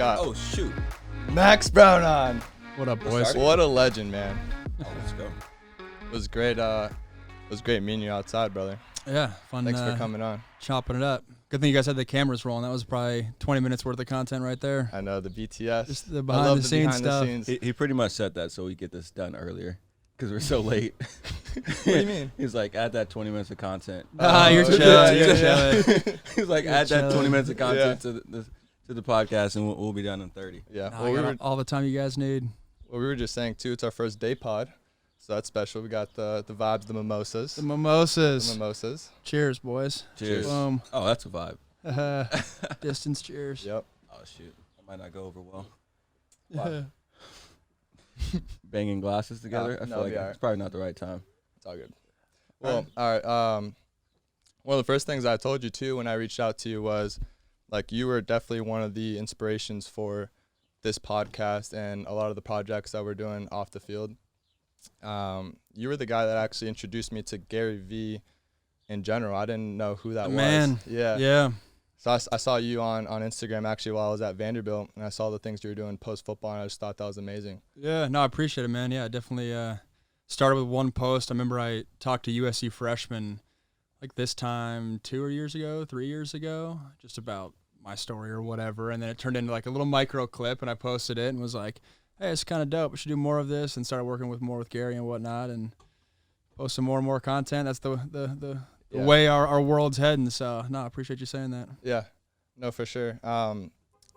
got shoot, Max Browne on. What up, boys? What a legend, man. Let's go. It was great. Meeting you outside, brother. Yeah, fun. Thanks for coming on. Chopping it up. Good thing you guys had the cameras rolling. That was probably 20 minutes worth of content right there. I know the BTS. Just the behind the scenes stuff. He pretty much said that so we get this done earlier because we're so late. What do you mean? He's like, add that 20 minutes of content. You're chilling. You're chilling. He's like, add that 20 minutes of content Yeah. to the podcast, and we'll be done in 30. Yeah. Nah, I got all the time you guys need. Well, we were just saying too. It's our first day pod, so that's special. We got the vibes, the mimosas. The mimosas. The mimosas. Cheers, boys. Cheers. Boom. Oh, that's a vibe. Distance cheers. Yep. Oh shoot, that might not go over well. Yeah. Banging glasses together. I feel like it's probably not the right time. It's all good. Well, all right. One of the first things I told you too when I reached out to you was, like, you were definitely one of the inspirations for this podcast and a lot of the projects that we're doing off the field. You were the guy that actually introduced me to Gary Vee in general. I didn't know who that was. Man. Yeah. Yeah. So I saw you on Instagram actually while I was at Vanderbilt, and I saw the things you were doing post-football, and I just thought that was amazing. Yeah. No, I appreciate it, man. Yeah, definitely started with one post. I remember I talked to USC freshmen like this time 3 years ago, just about my story or whatever, and then it turned into like a little micro clip, and I posted it and was like, hey, it's kind of dope. We should do more of this, and started working more with Gary and whatnot, and posting more and more content. That's the way our world's heading. So, no, I appreciate you saying that. Yeah, no, for sure.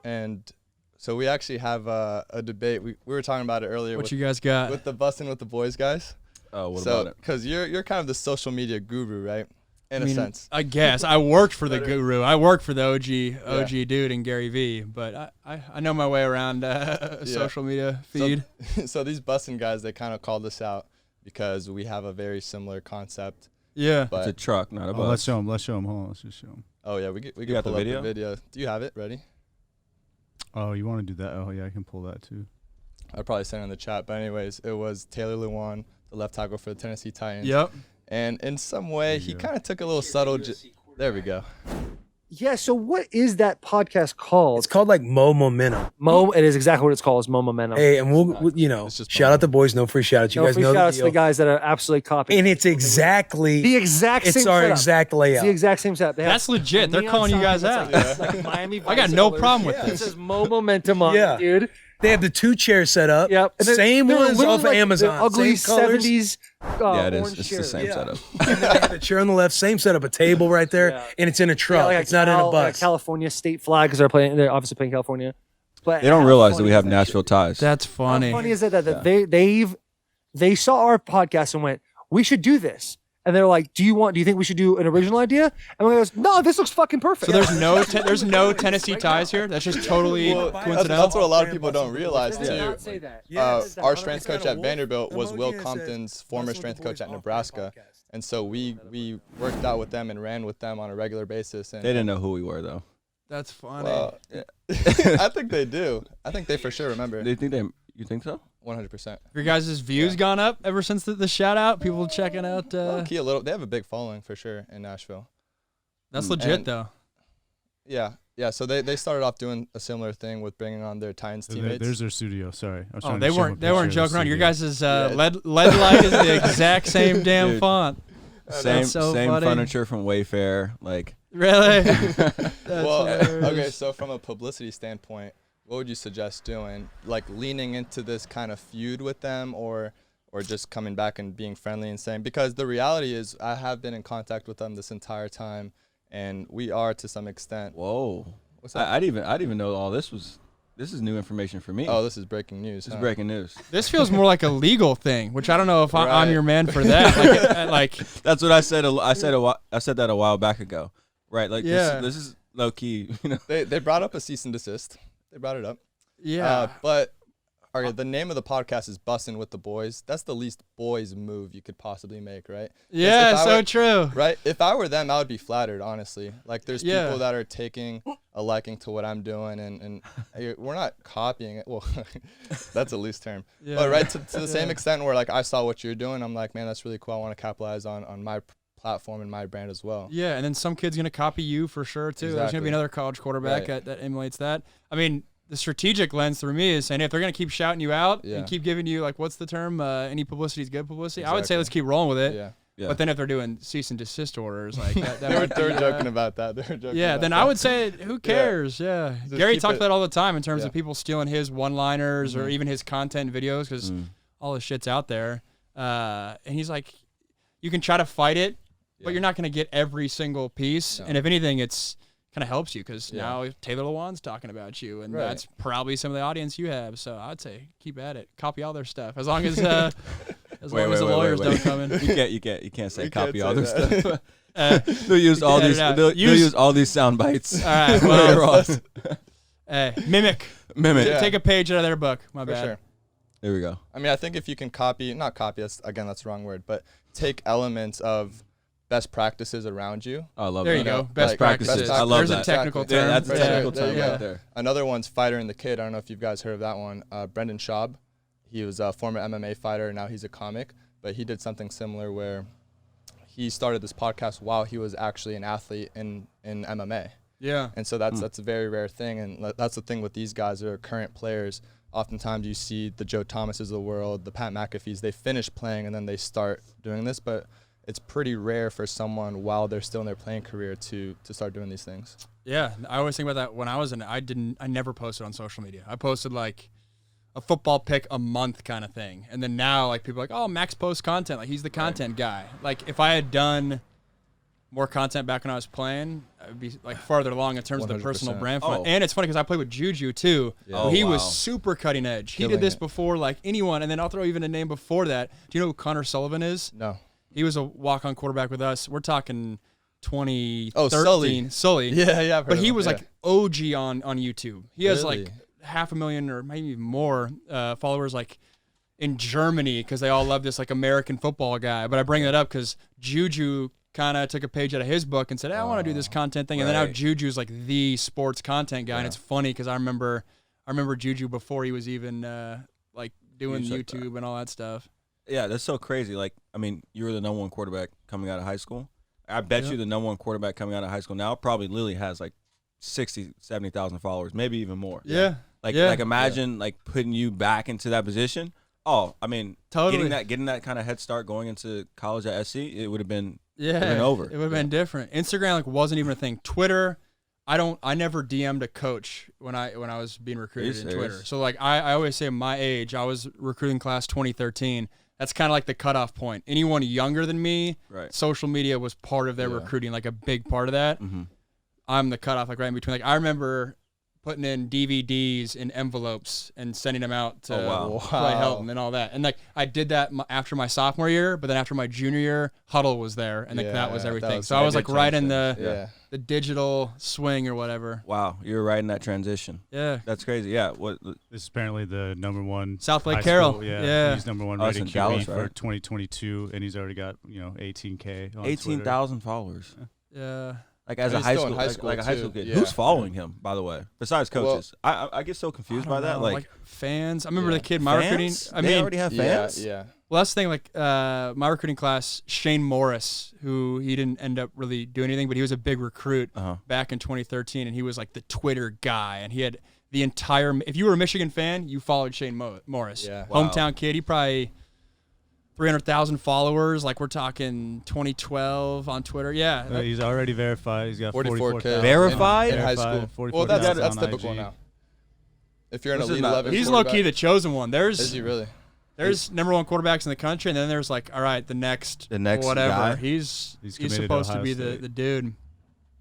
And so we actually have a debate. We were talking about it earlier. What you guys got? With the Bussin' with the Boys guys. Oh, what about it? Because you're kind of the social media guru, right? In a sense. I guess. I worked for the guru. I worked for the OG dude in Gary Vee, but I know my way around social media feed. So these Bussin' guys, they kind of called us out because we have a very similar concept. Yeah. But it's a truck, not a bus. Let's show him. Hold on. Let's just show him. Oh, yeah. We can got pull the up video? the video. Do you have it ready? Oh, you want to do that? Oh, yeah, I can pull that too. I'll probably send it in the chat. But anyways, it was Taylor Lewan, the left tackle for the Tennessee Titans. Yep. And in some way, he kind of took a little subtle. There we go. Yeah, so what is that podcast called? It's called like Mo Momentum. It is exactly what it's called. It's Mo Momentum. Hey, and we'll shout out the boys. No free shout outs. You no guys free know shout outs the to deal. the guys that are absolutely copying. And it's exactly the exact same It's our setup. exact layout. It's the exact same setup. That's legit. They're calling you guys out. Like Miami I got no problem with It this. says Mo Momentum on it, dude. They have the 2 chairs set up. Yep. And Same they're ones literally off like of Amazon. the ugly Same colors. 70s Yeah, it is. orange It's the chairs. same setup. And then they have the chair on the left, same setup, a table right there, Yeah. and it's in a truck. like it's not in a Like bus. a California state flag because they're obviously playing California. But They don't how realize that funny we is have that Nashville shit? ties. That's funny. How funny is it that they saw our podcast and went, we should do this. And they're like, do you think we should do an original idea? And we goes, no, this looks fucking perfect. So there's no Tennessee ties here. That's just totally coincidental. That's what a lot of people don't realize Did too. not say that. Our strength coach at Vanderbilt was Will Compton's former strength coach at Nebraska, and so we worked out with them and ran with them on a regular basis. And They didn't know who we were though. That's funny. Well, I think they do. I think they for sure remember. You think so? 100%. Your guys' views gone up ever since the shout out? People checking out. Key a little. They have a big following for sure in Nashville. That's legit though. Yeah. So they started off doing a similar thing with bringing on their Titans teammates. There's their studio. Sorry. I was Oh, trying they to show him a weren't picture of the joking around. Your studio. guys' lead light is the exact same damn Dude. font. Same so funny. furniture from Wayfair. Like Really? Well, hilarious. okay. So from a publicity standpoint, what would you suggest doing? Like leaning into this kind of feud with them, or just coming back and being friendly and saying, because the reality is I have been in contact with them this entire time, and we are to some extent. whoa. What's that? I didn't even know all this was. This is new information for me. Oh, this is breaking news. This is huh? breaking news. This feels more like a legal thing, which I don't know if I'm Right. your man for that. Like That's what I said. I said that a while back ago. Right. Like Yeah. this is low key. You know. They brought up a cease and desist. They brought it up. yeah. But okay, the name of the podcast is Bussin' with the Boys. That's the least boys move you could possibly make, right? 'Cause Yeah, if I so were- true. Right? If I were them, I would be flattered, honestly. Like, there's Yeah. people that are taking a liking to what I'm doing, and we're not copying it. Well, that's a loose term. Yeah. But, right, to the same extent where, like, I saw what you're doing, I'm like, man, that's really cool. I want to capitalize on my platform and my brand as well. Yeah, and then some kid's going to copy you for sure, too. There's going to Exactly. be another college quarterback Right. that emulates that. I mean, the strategic lens through me is saying, if they're going to keep shouting you out Yeah. and keep giving you, like, what's the term? Any publicity is good publicity. I would say Exactly. let's keep rolling with it. Yeah. Yeah. But then if they're doing cease and desist orders, like that They were might be, joking about that. They were joking yeah, about then that. I would say, who cares? Yeah. Just Gary keep talks it- about it all the time in terms Yeah. of people stealing his one-liners or Mhm. even his content videos because all his shit's out there. And he's like, you can try to fight it, but Yeah. you're not going to get every single piece. No. And if anything, it's kind of helps you because Yeah. now Taylor Lewan's talking about you, and Right. that's probably some of the audience you have. So I'd say keep at it, copy all their stuff as long as the lawyers don't come in. You can't say We copy can't all say their that. stuff. They'll use all edit these. it out. They'll Use- use all these sound bites. All right, Later well, on. mimic. Mimic. Yeah. Take a page out of their book. My For bad. sure. There we go. I mean, I think if you can not copy, that's the wrong word, but take elements of best practices around you. I love There that. you go. Like, Best practices. I love There's that. a technical Exactly. term. Yeah, that's a Right technical there. term There you right go. there. Another one's Fighter and the Kid. I don't know if you guys heard of that one. Brendan Schaub. He was a former MMA fighter. Now he's a comic. But he did something similar where he started this podcast while he was actually an athlete in MMA. Yeah. And so that's a very rare thing. And that's the thing with these guys that are current players. Oftentimes you see the Joe Thomases of the world, the Pat McAfees, they finish playing and then they start doing this. But it's pretty rare for someone while they're still in their playing career to start doing these things. Yeah, I always think about that when I was I never posted on social media. I posted like a football pick a month kind of thing. And then now like people are like, oh, Max posts content. Like he's the content guy. Like if I had done more content back when I was playing, I would be like farther along in terms of the personal 100%. brand front. Oh. And it's funny because I played with Juju too. Yeah. Who he Oh, was wow. super cutting edge. He Killing did this it. before like anyone. And then I'll throw even a name before that. Do you know who Connor Sullivan is? No. He was a walk-on quarterback with us. We're talking 2013. Oh, Sully. Sully. Yeah, yeah. I've heard But of he him, was yeah. like OG on YouTube. He has Really? like 500,000 or maybe even more followers like in Germany because they all love this like American football guy. But I bring that up because Juju kind of took a page out of his book and said, hey, I want to do this content thing. And then now right. Juju's like the sports content guy. And Yeah. it's funny because I remember Juju before he was even like doing Huge like YouTube and all that stuff. Yeah, that's so crazy. Like, I mean, you were the number one quarterback coming out of high school. I bet Yep. you the number one quarterback coming out of high school now probably literally has like 60, 70,000 followers, maybe even more. Yeah. Like, Yeah. like imagine like putting you back into that position. Oh, I mean, Totally. getting that kind of head start going into college at SC, it would have been Yeah, been over. It would have been different. Instagram like wasn't even a thing. Twitter, I never DM'd a coach when I was being recruited in serious? Twitter. So like I always say my age, I was recruiting class 2013. That's kind of like the cutoff point. Anyone younger than me, right. social media was part of their Yeah. recruiting, like a big part of that. Mm-hmm. I'm the cutoff, like right in between. Like I remember putting in DVDs in envelopes and sending them out to Oh, wow. Clay Helton and all that. And like I did that after my sophomore year, but then after my junior year, Huddle was there, and like that was Yeah, that everything. was So I was like big right in transition. the Yeah. the digital swing or whatever. Wow, you're right in that transition. Yeah. That's crazy. Yeah. What? This is apparently the number one South Lake high Carroll. school- Yeah. He's number one Oh, it's rated in QB Dallas, for right? 2022, and he's already got 18K. On 18,000 followers. Yeah. Like as And a he's high still school, in high like, school, like a high too. school kid. Yeah. Who's following him, by the way? Besides Well, coaches, I get so confused by that. Like fans. I remember Yeah. the kid my recruiting. fans? I They mean, already have Yeah, fans. yeah. well, that's the thing. Like my recruiting class, Shane Morris, who he didn't end up really doing anything, but he was a big recruit Uh-huh. back in 2013, and he was like the Twitter guy, and he had the entire. If you were a Michigan fan, you followed Shane Morris. Yeah. Wow. Hometown kid. He probably 300,000 followers. Like we're talking 2012 on Twitter. Yeah. He's already verified. He's got 44K 44,000. Verified? in high school. Well, 44,000 that's on typical IG. now. If you're an This is elite not- 11 He's low key the quarterback- chosen one. Is he really? There's number one quarterbacks in the country, and then there's like, all right, the next whatever. whatever. Guy? He's committed to supposed to Ohio be the State. dude.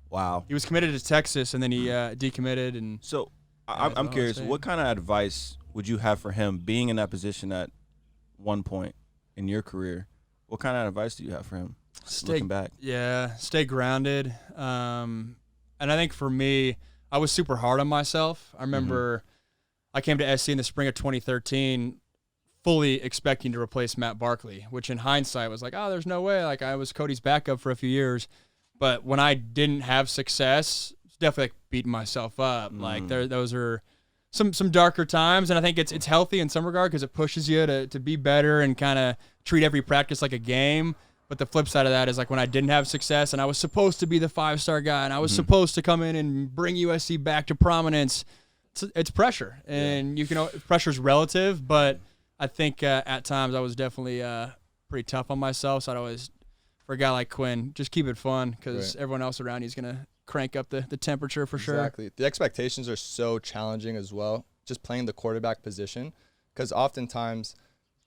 Wow. He was committed to Texas, and then he decommitted. And So Yeah, I'm Ohio curious, State. what kind of advice would you have for him being in that position at one point in your career? What kind of advice do you have for him looking back? stay grounded. And I think for me, I was super hard on myself. I remember I came to SC in the spring of 2013, fully expecting to replace Matt Barkley, which in hindsight was like, oh, there's no way. Like I was Cody's backup for a few years. But when I didn't have success, it's definitely like beating myself up. Like those are some darker times, and I think it's healthy in some regard because it pushes you to be better and kind of treat every practice like a game. But the flip side of that is like when I didn't have success and I was supposed to be the 5-star guy and I was supposed to come in and bring USC back to prominence, it's pressure, and you can pressure's relative, but I think at times I was definitely pretty tough on myself. So I'd always, for a guy like Quinn, just keep it fun because everyone else around you is gonna crank up the temperature for sure. Exactly. The expectations are so challenging as well. Just playing the quarterback position, because oftentimes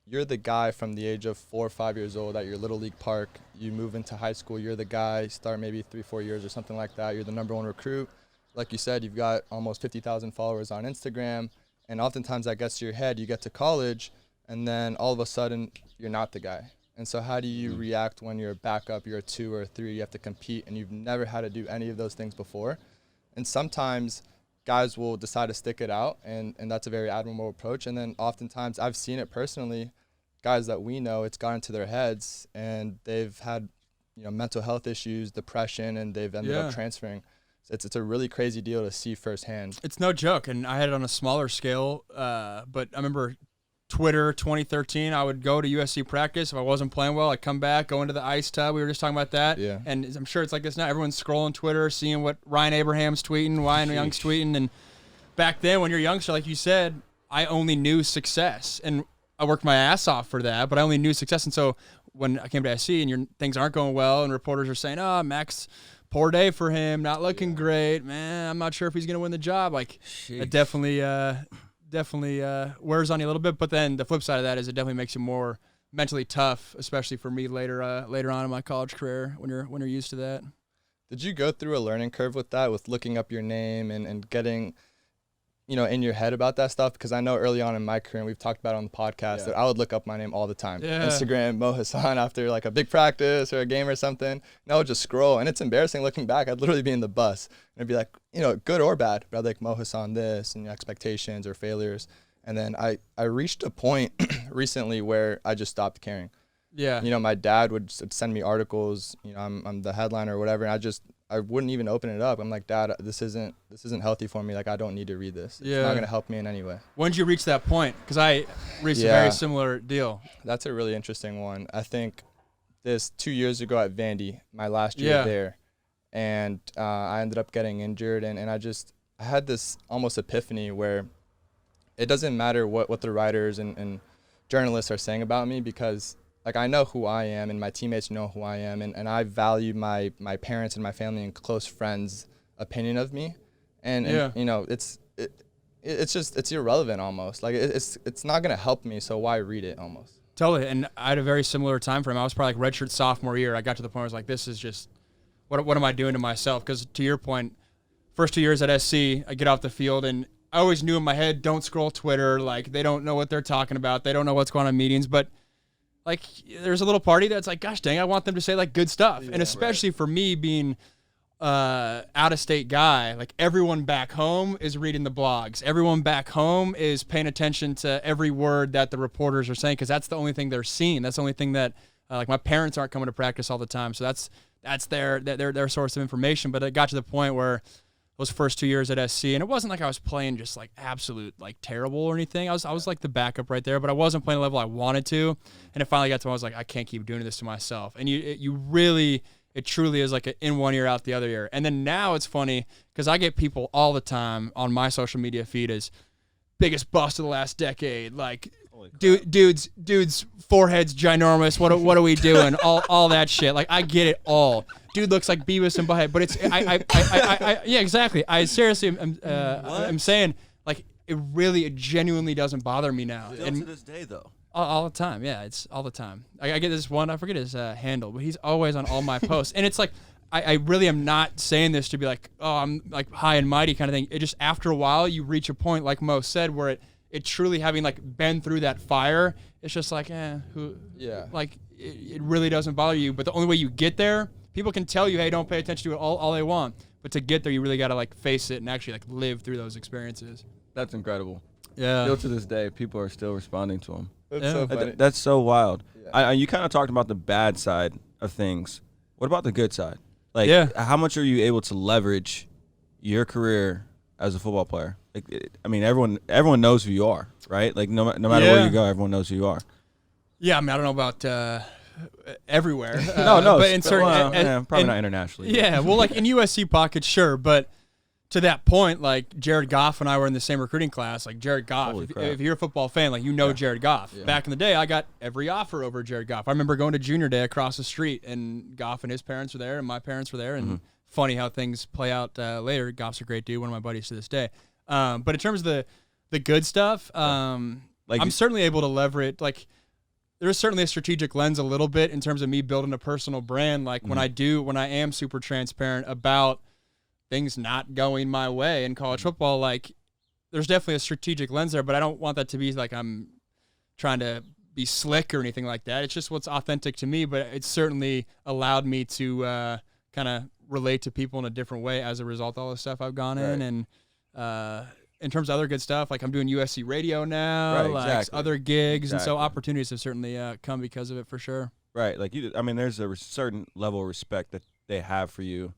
you're the guy from the age of 4 or 5 years old at your little league park. You move into high school, you're the guy, start maybe 3-4 years or something like that. You're the number one recruit. Like you said, you've got almost 50,000 followers on Instagram. And oftentimes that gets to your head. You get to college, and then all of a sudden you're not the guy. And so how do you react when you're a backup, you're a 2 or a 3, you have to compete, and you've never had to do any of those things before? And sometimes guys will decide to stick it out, and that's a very admirable approach. And then oftentimes, I've seen it personally, guys that we know, it's gotten to their heads, and they've had, mental health issues, depression, and they've ended up transferring. It's a really crazy deal to see firsthand. It's no joke, and I had it on a smaller scale, but I remember Twitter 2013, I would go to USC practice. If I wasn't playing well, I'd come back, go into the ice tub. We were just talking about that. Yeah. And I'm sure it's like this now. Everyone's scrolling Twitter, seeing what Ryan Abraham's tweeting, Ryan Young's tweeting. And back then, when you're a youngster, like you said, I only knew success. And I worked my ass off for that, but I only knew success. And so when I came to SC and things aren't going well and reporters are saying, oh, Max, poor day for him, not looking great. Man, I'm not sure if he's going to win the job. Like, it definitely wears on you a little bit, but then the flip side of that is it definitely makes you more mentally tough, especially for me later on in my college career when you're used to that. Did you go through a learning curve with that, with looking up your name and getting, in your head about that stuff? Because I know early on in my career, and we've talked about it on the podcast, that I would look up my name all the time. Yeah. Instagram, Mo Hassan, after like a big practice or a game or something, and I would just scroll. And it's embarrassing looking back. I'd literally be in the bus and I'd be like, good or bad, but I'd like Mo Hassan this and expectations or failures. And then I reached a point recently where I just stopped caring. Yeah. My dad would send me articles, I'm the headliner or whatever, and I wouldn't even open it up. I'm like, Dad, this isn't healthy for me. Like, I don't need to read this. It's not going to help me in any way. When did you reach that point? Because I reached a very similar deal. That's a really interesting one. I think this 2 years ago at Vandy, my last year there, and I ended up getting injured, and I had this almost epiphany where it doesn't matter what the writers and journalists are saying about me, because like I know who I am and my teammates know who I am, and I value my parents and my family and close friends' opinion of me, and it's irrelevant almost. Like it's not gonna help me, so why read it almost? Totally. And I had a very similar time frame. I was probably like redshirt sophomore year. I got to the point where I was like, this is just what am I doing to myself? Because to your point, first 2 years at SC, I get off the field and I always knew in my head, don't scroll Twitter. Like, they don't know what they're talking about. They don't know what's going on in meetings. But, like, there's a little party that's like, gosh dang, I want them to say, like, good stuff. Yeah, and especially for me being out-of-state guy, like, everyone back home is reading the blogs. Everyone back home is paying attention to every word that the reporters are saying, because that's the only thing they're seeing. That's the only thing that, like, my parents aren't coming to practice all the time. So that's their source of information. But it got to the point where those first 2 years at SC, and it wasn't like I was playing just like absolute like terrible or anything. I was like the backup right there, but I wasn't playing the level I wanted to. And it finally got to when I was like, I can't keep doing this to myself. And it truly is like a in one ear out the other ear. And then now it's funny because I get people all the time on my social media feed as biggest bust of the last decade, like dude's forehead's ginormous. What are we doing? all that shit. Like, I get it all. Dude looks like Beavis and Butthead, but it's I yeah, exactly. I seriously am saying, like, it genuinely doesnly doesn't me now. Still to this day though. All the time, yeah, it's all the time. I get this one, I forget his handle, but he's always on all my posts, and it's like I really am not saying this to be like, oh, I'm like high and mighty kind of thing. It just, after a while, you reach a point, like Mo said, where it truly, having like been through that fire, it's just like, like it really doesn't bother you. But the only way you get there, people can tell you, hey, don't pay attention to it all they want. But to get there, you really got to like face it and actually like live through those experiences. That's incredible. Yeah. Still to this day, people are still responding to them. That's so funny. That's so wild. Yeah. You kind of talked about the bad side of things. What about the good side? Like, how much are you able to leverage your career as a football player? Like, I mean, everyone knows who you are, right? Like, no matter where you go, everyone knows who you are. Yeah, I mean, I don't know about everywhere. No, but in certain, probably not internationally. Yeah, well, like in USC pockets, sure, but to that point, like Jared Goff and I were in the same recruiting class. Like Jared Goff, if you're a football fan, like Jared Goff. Yeah. Back in the day, I got every offer over Jared Goff. I remember going to junior day across the street, and Goff and his parents were there, and my parents were there. And funny how things play out later. Goff's a great dude, one of my buddies to this day. But in terms of the good stuff, I'm certainly able to leverage. Like there's certainly a strategic lens a little bit in terms of me building a personal brand. Like when I am super transparent about things not going my way in college football, like there's definitely a strategic lens there, but I don't want that to be like I'm trying to be slick or anything like that. It's just what's authentic to me, but it's certainly allowed me to kind of relate to people in a different way as a result of all the stuff I've gone in. And in terms of other good stuff, like I'm doing USC radio now, other gigs, and so opportunities have certainly come because of it for sure. Right, like there's a certain level of respect that they have for you.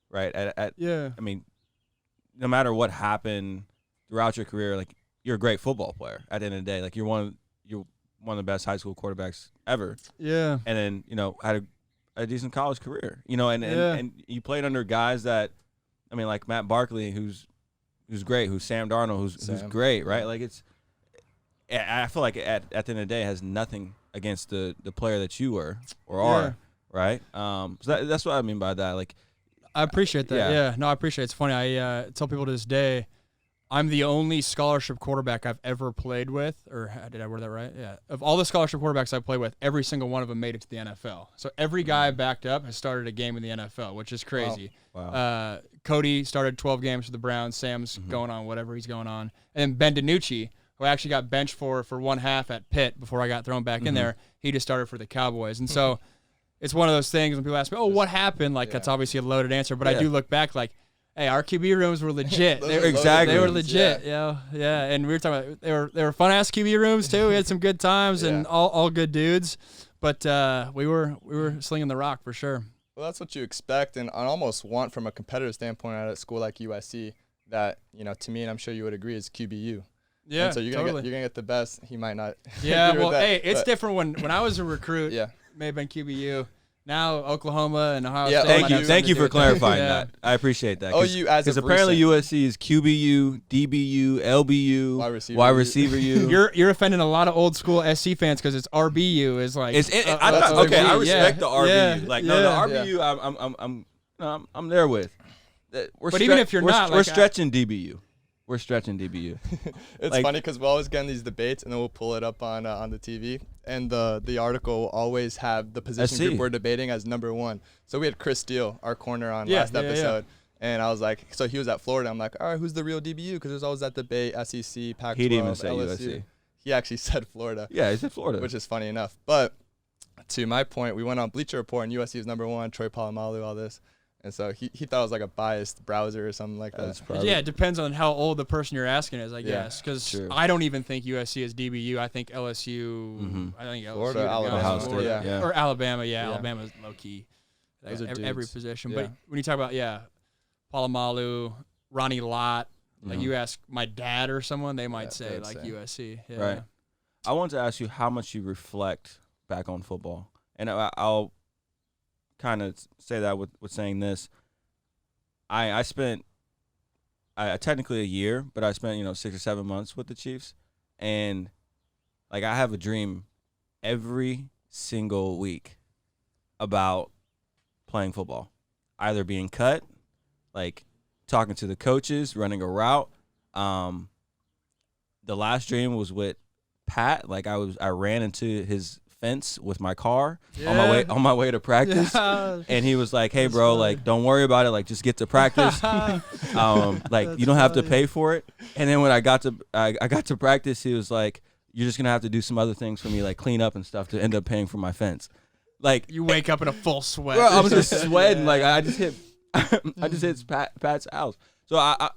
Right. I mean, no matter what happened throughout your career, like you're a great football player. At the end of the day, like you're one of the best high school quarterbacks ever. Yeah. And then had a decent college career. And you played under guys that, like Matt Barkley, who's great, who's Sam Darnold, who's great. Right. Like I feel like at the end of the day, it has nothing against the player that you were or are. Right. So that's what I mean by that. Like. I appreciate that. Yeah. No, I appreciate it. It's funny. I tell people to this day, I'm the only scholarship quarterback I've ever played with, or did I word that right? Yeah. Of all the scholarship quarterbacks I've played with, every single one of them made it to the NFL. So every guy I backed up has started a game in the NFL, which is crazy. Wow. Cody started 12 games for the Browns. Sam's going on whatever he's going on. And Ben DiNucci, who I actually got benched for one half at Pitt before I got thrown back in there, he just started for the Cowboys. And so it's one of those things when people ask me, "Oh, what happened?" Like that's obviously a loaded answer, but I do look back like, "Hey, our QB rooms were legit. They were legit." Yeah. And we were talking about they were fun ass QB rooms too. We had some good times and all good dudes, but we were slinging the rock for sure. Well, that's what you expect and I almost want from a competitive standpoint at a school like USC. That to me, and I'm sure you would agree, is QBU. Yeah, and so you're gonna get the best. He might not. Yeah, well, it's different when I was a recruit. May have been QBU. Now Oklahoma and Ohio State. Thank you for clarifying that. I appreciate that. Because apparently USC is QBU, DBU, LBU, wide receiver U. You're offending a lot of old school SC fans because it's RBU is like. I respect the RBU. Yeah, like the RBU, I'm there with. But even if you're not, we're stretching DBU. We're stretching DBU. It's funny because we'll always get in these debates and then we'll pull it up on the TV and the article will always have the position group we're debating as number one. So we had Chris Steele, our corner on last episode. And I was like, so he was at Florida. I'm like, all right, who's the real DBU? Because there's always that debate, SEC, Pac-12, he didn't even say LSU. USC. He actually said Florida. Yeah, he said Florida. Which is funny enough. But to my point, we went on Bleacher Report and USC was number one, Troy Polamalu, all this. And so he thought it was like a biased browser or something like that. Yeah, it depends on how old the person you're asking is, I guess. Because I don't even think USC is DBU. I think LSU. I think LSU. Florida, Alabama. Or Alabama. Yeah, Alabama's low key. Every position. But when you talk about Polamalu, Ronnie Lott, like you ask my dad or someone, they might say like USC. Yeah. Right. I want to ask you how much you reflect back on football, and I'll kind of say that with saying this. I spent technically a year, but I spent 6 or 7 months with the Chiefs, and like I have a dream every single week about playing football, either being cut, like talking to the coaches, running a route. The last dream was with Pat. Like I ran into his fence with my car on my way to practice, and he was like, "Hey, bro, like don't worry about it. Like just get to practice. Like you don't have to pay for it." And then when I got to practice, he was like, "You're just gonna have to do some other things for me, like clean up and stuff, to end up paying for my fence." Like you wake up in a full sweat. Bro, I was just sweating. Like I just hit Pat's house. So I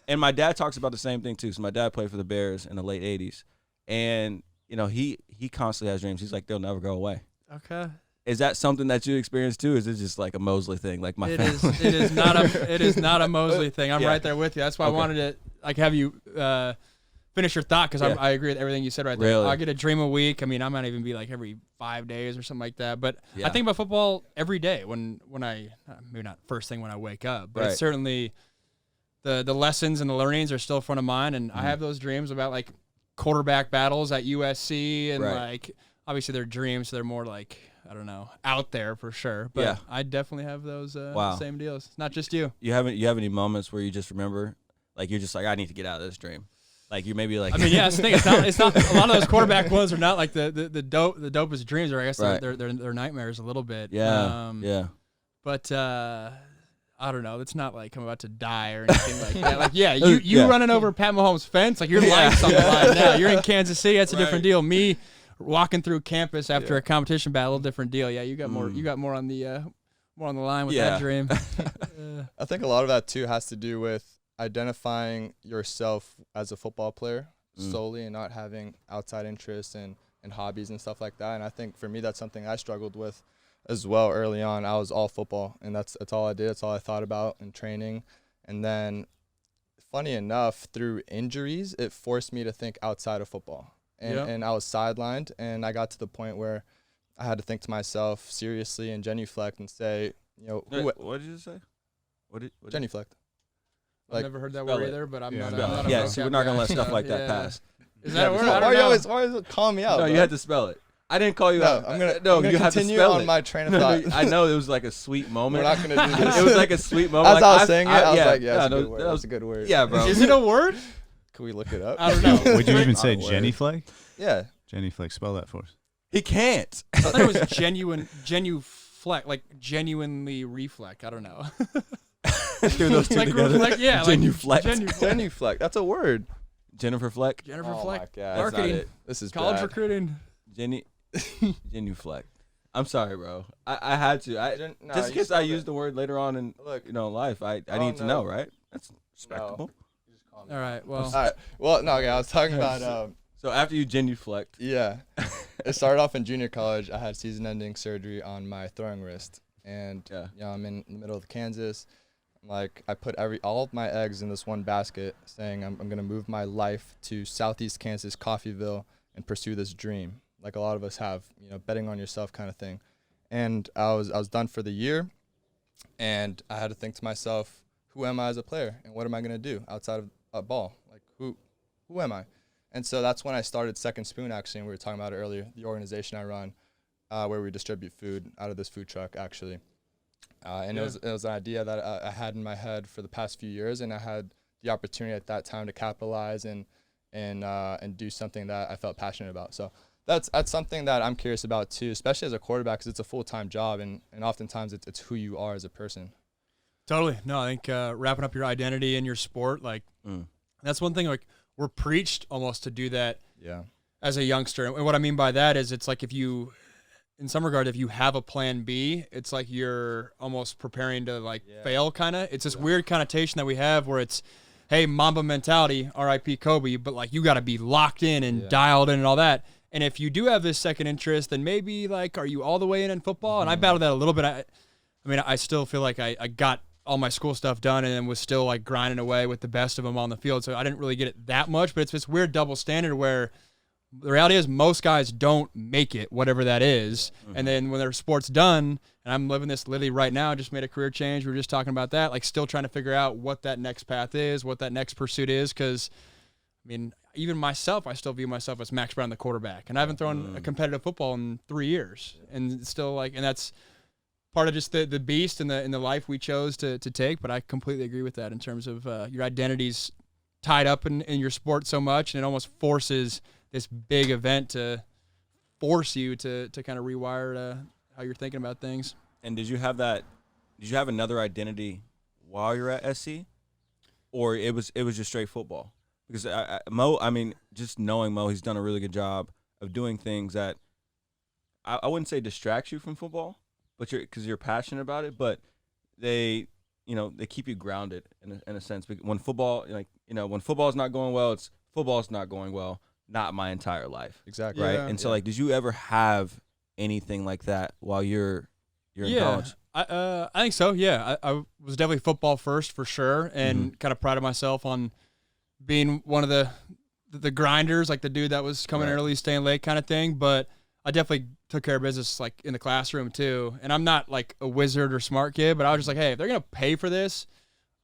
and my dad talks about the same thing too. So my dad played for the Bears in the late '80s, and he constantly has dreams. He's like, they'll never go away. Okay. Is that something that you experience too? Or is it just like a Mosley thing, like my family? It is not a Mosley thing. I'm right there with you. That's why I wanted to like have you finish your thought because I agree with everything you said right there. Really? I get a dream a week. I mean, I might even be like every 5 days or something like that. But I think about football every day when I maybe not first thing when I wake up, but it's certainly the lessons and the learnings are still in front of mine, and I have those dreams about like quarterback battles at USC, and like obviously they're dreams, so they're more like, I don't know, out there for sure. But I definitely have those same deals. It's not just you. You have any moments where you just remember, like you're just like, I need to get out of this dream. Like you maybe like. I mean, yeah, that's the thing. It's not. A lot of those quarterback ones are not like the dopest dreams, or I guess they're nightmares a little bit. Yeah. But I don't know. It's not like I'm about to die or anything like that. Like, you running over Pat Mahomes' fence, like your life's on the line now. You're in Kansas City. That's a different deal. Me walking through campus after a competition battle, different deal. Yeah, you got more. You got more on the line with that dream. I think a lot of that too has to do with identifying yourself as a football player solely, and not having outside interests and hobbies and stuff like that. And I think for me, that's something I struggled with as well early on. I was all football, and that's all I did. That's all I thought about in training. And then, funny enough, through injuries, it forced me to think outside of football. And I was sidelined, and I got to the point where I had to think to myself seriously and genuflect and say, what did you say? What genuflect. I've never heard that word either, but I'm not a yeah, so we're not going to let stuff like that pass. Is that a word? Why are you calling me out? No, bro? you had to spell it. I didn't call you out. I'm gonna you have to continue spell on it. my train of thought. I know it was like a sweet moment. We're not gonna do this. It was like a sweet moment. As like, I was saying it, I was like, yeah, that's a good word. that That's was a good word. Yeah, bro. Is it a word? Can we look it up? I don't know. Would you even say Not a word. genuflect? Yeah. Genuflect, spell that for us. He can't. I thought it was genuflect, like genuinely reflect. I don't know. Hear those two like together. reflect, yeah. Genuflect. Genuflect. That's a word. Jennifer Fleck. Jennifer Oh Fleck. my God. That's not Marketing. it. This is College bad. recruiting. Genuflect. I'm sorry, bro. I had to. Just in case I use the word later on in life, I need to know, right? That's respectable. All right. Well. All right. Well, no, okay. I was talking about. So after you genuflect. Yeah. It started off in junior college. I had season-ending surgery on my throwing wrist, and I'm in the middle of Kansas. Like, I put all of my eggs in this one basket, saying I'm gonna move my life to Southeast Kansas, Coffeyville, and pursue this dream, like a lot of us have, betting on yourself kind of thing. And I was done for the year, and I had to think to myself, who am I as a player, and what am I gonna do outside of a ball? Like, who am I? And so that's when I started Second Spoon, actually, and we were talking about it earlier, the organization I run, where we distribute food out of this food truck, actually. It was an idea that I had in my head for the past few years, and I had the opportunity at that time to capitalize and do something that I felt passionate about. So that's something that I'm curious about too, especially as a quarterback, because it's a full-time job, and oftentimes it's who you are as a person. Totally. No, I think wrapping up your identity in your sport, like that's one thing. Like, we're preached almost to do that. Yeah. As a youngster, and what I mean by that is, it's like in some regard, if you have a plan B, it's like you're almost preparing to fail, kind of. It's this weird connotation that we have where it's, hey, Mamba mentality, R.I.P. Kobe, but like you got to be locked in and dialed in and all that. And if you do have this second interest, then maybe are you all the way in football? And I battled that a little bit. I mean, I still feel like I got all my school stuff done and was still grinding away with the best of them on the field. So I didn't really get it that much, but it's this weird double standard where the reality is most guys don't make it, whatever that is. And then when their sport's done, and I'm living this literally right now, just made a career change. We were just talking about that, still trying to figure out what that next path is, what that next pursuit is. Because, I mean, even myself, I still view myself as Max Browne, the quarterback. And I haven't thrown a competitive football in 3 years. And still, and that's part of just the beast and the life we chose to take. But I completely agree with that in terms of your identity's tied up in your sport so much, and it almost forces this big event to force you to kind of rewire how you're thinking about things. And did you have that? Did you have another identity while you're at SC, or it was just straight football? Because Mo, I mean, just knowing Mo, he's done a really good job of doing things that I wouldn't say distracts you from football, but because you're passionate about it. But they keep you grounded in a sense. When football, when football's not going well, it's football's not going well. Not my entire life. Exactly. Right. And so did you ever have anything like that while you're in college? I think so. Yeah. I was definitely football first for sure. And kind of prided myself on being one of the grinders, like the dude that was coming early, staying late kind of thing. But I definitely took care of business in the classroom too. And I'm not a wizard or smart kid, but I was just like, hey, if they're going to pay for this,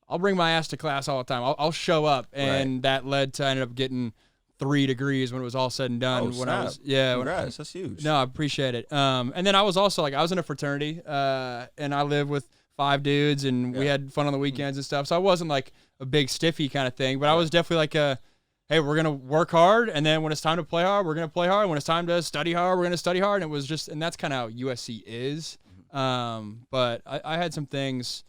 I'll bring my ass to class all the time. I'll show up, and that led to I ended up getting 3 degrees when it was all said and done. Oh, when snap. I was Congrats, that's huge. No, I appreciate it. And then I was also I was in a fraternity, and I lived with 5 dudes, and we had fun on the weekends and stuff. So I wasn't like a big stiffy kind of thing, but I was definitely like hey, we're gonna work hard, and then when it's time to play hard, we're gonna play hard. When it's time to study hard, we're gonna study hard. And it was just, and that's kind of how USC is. But I had some things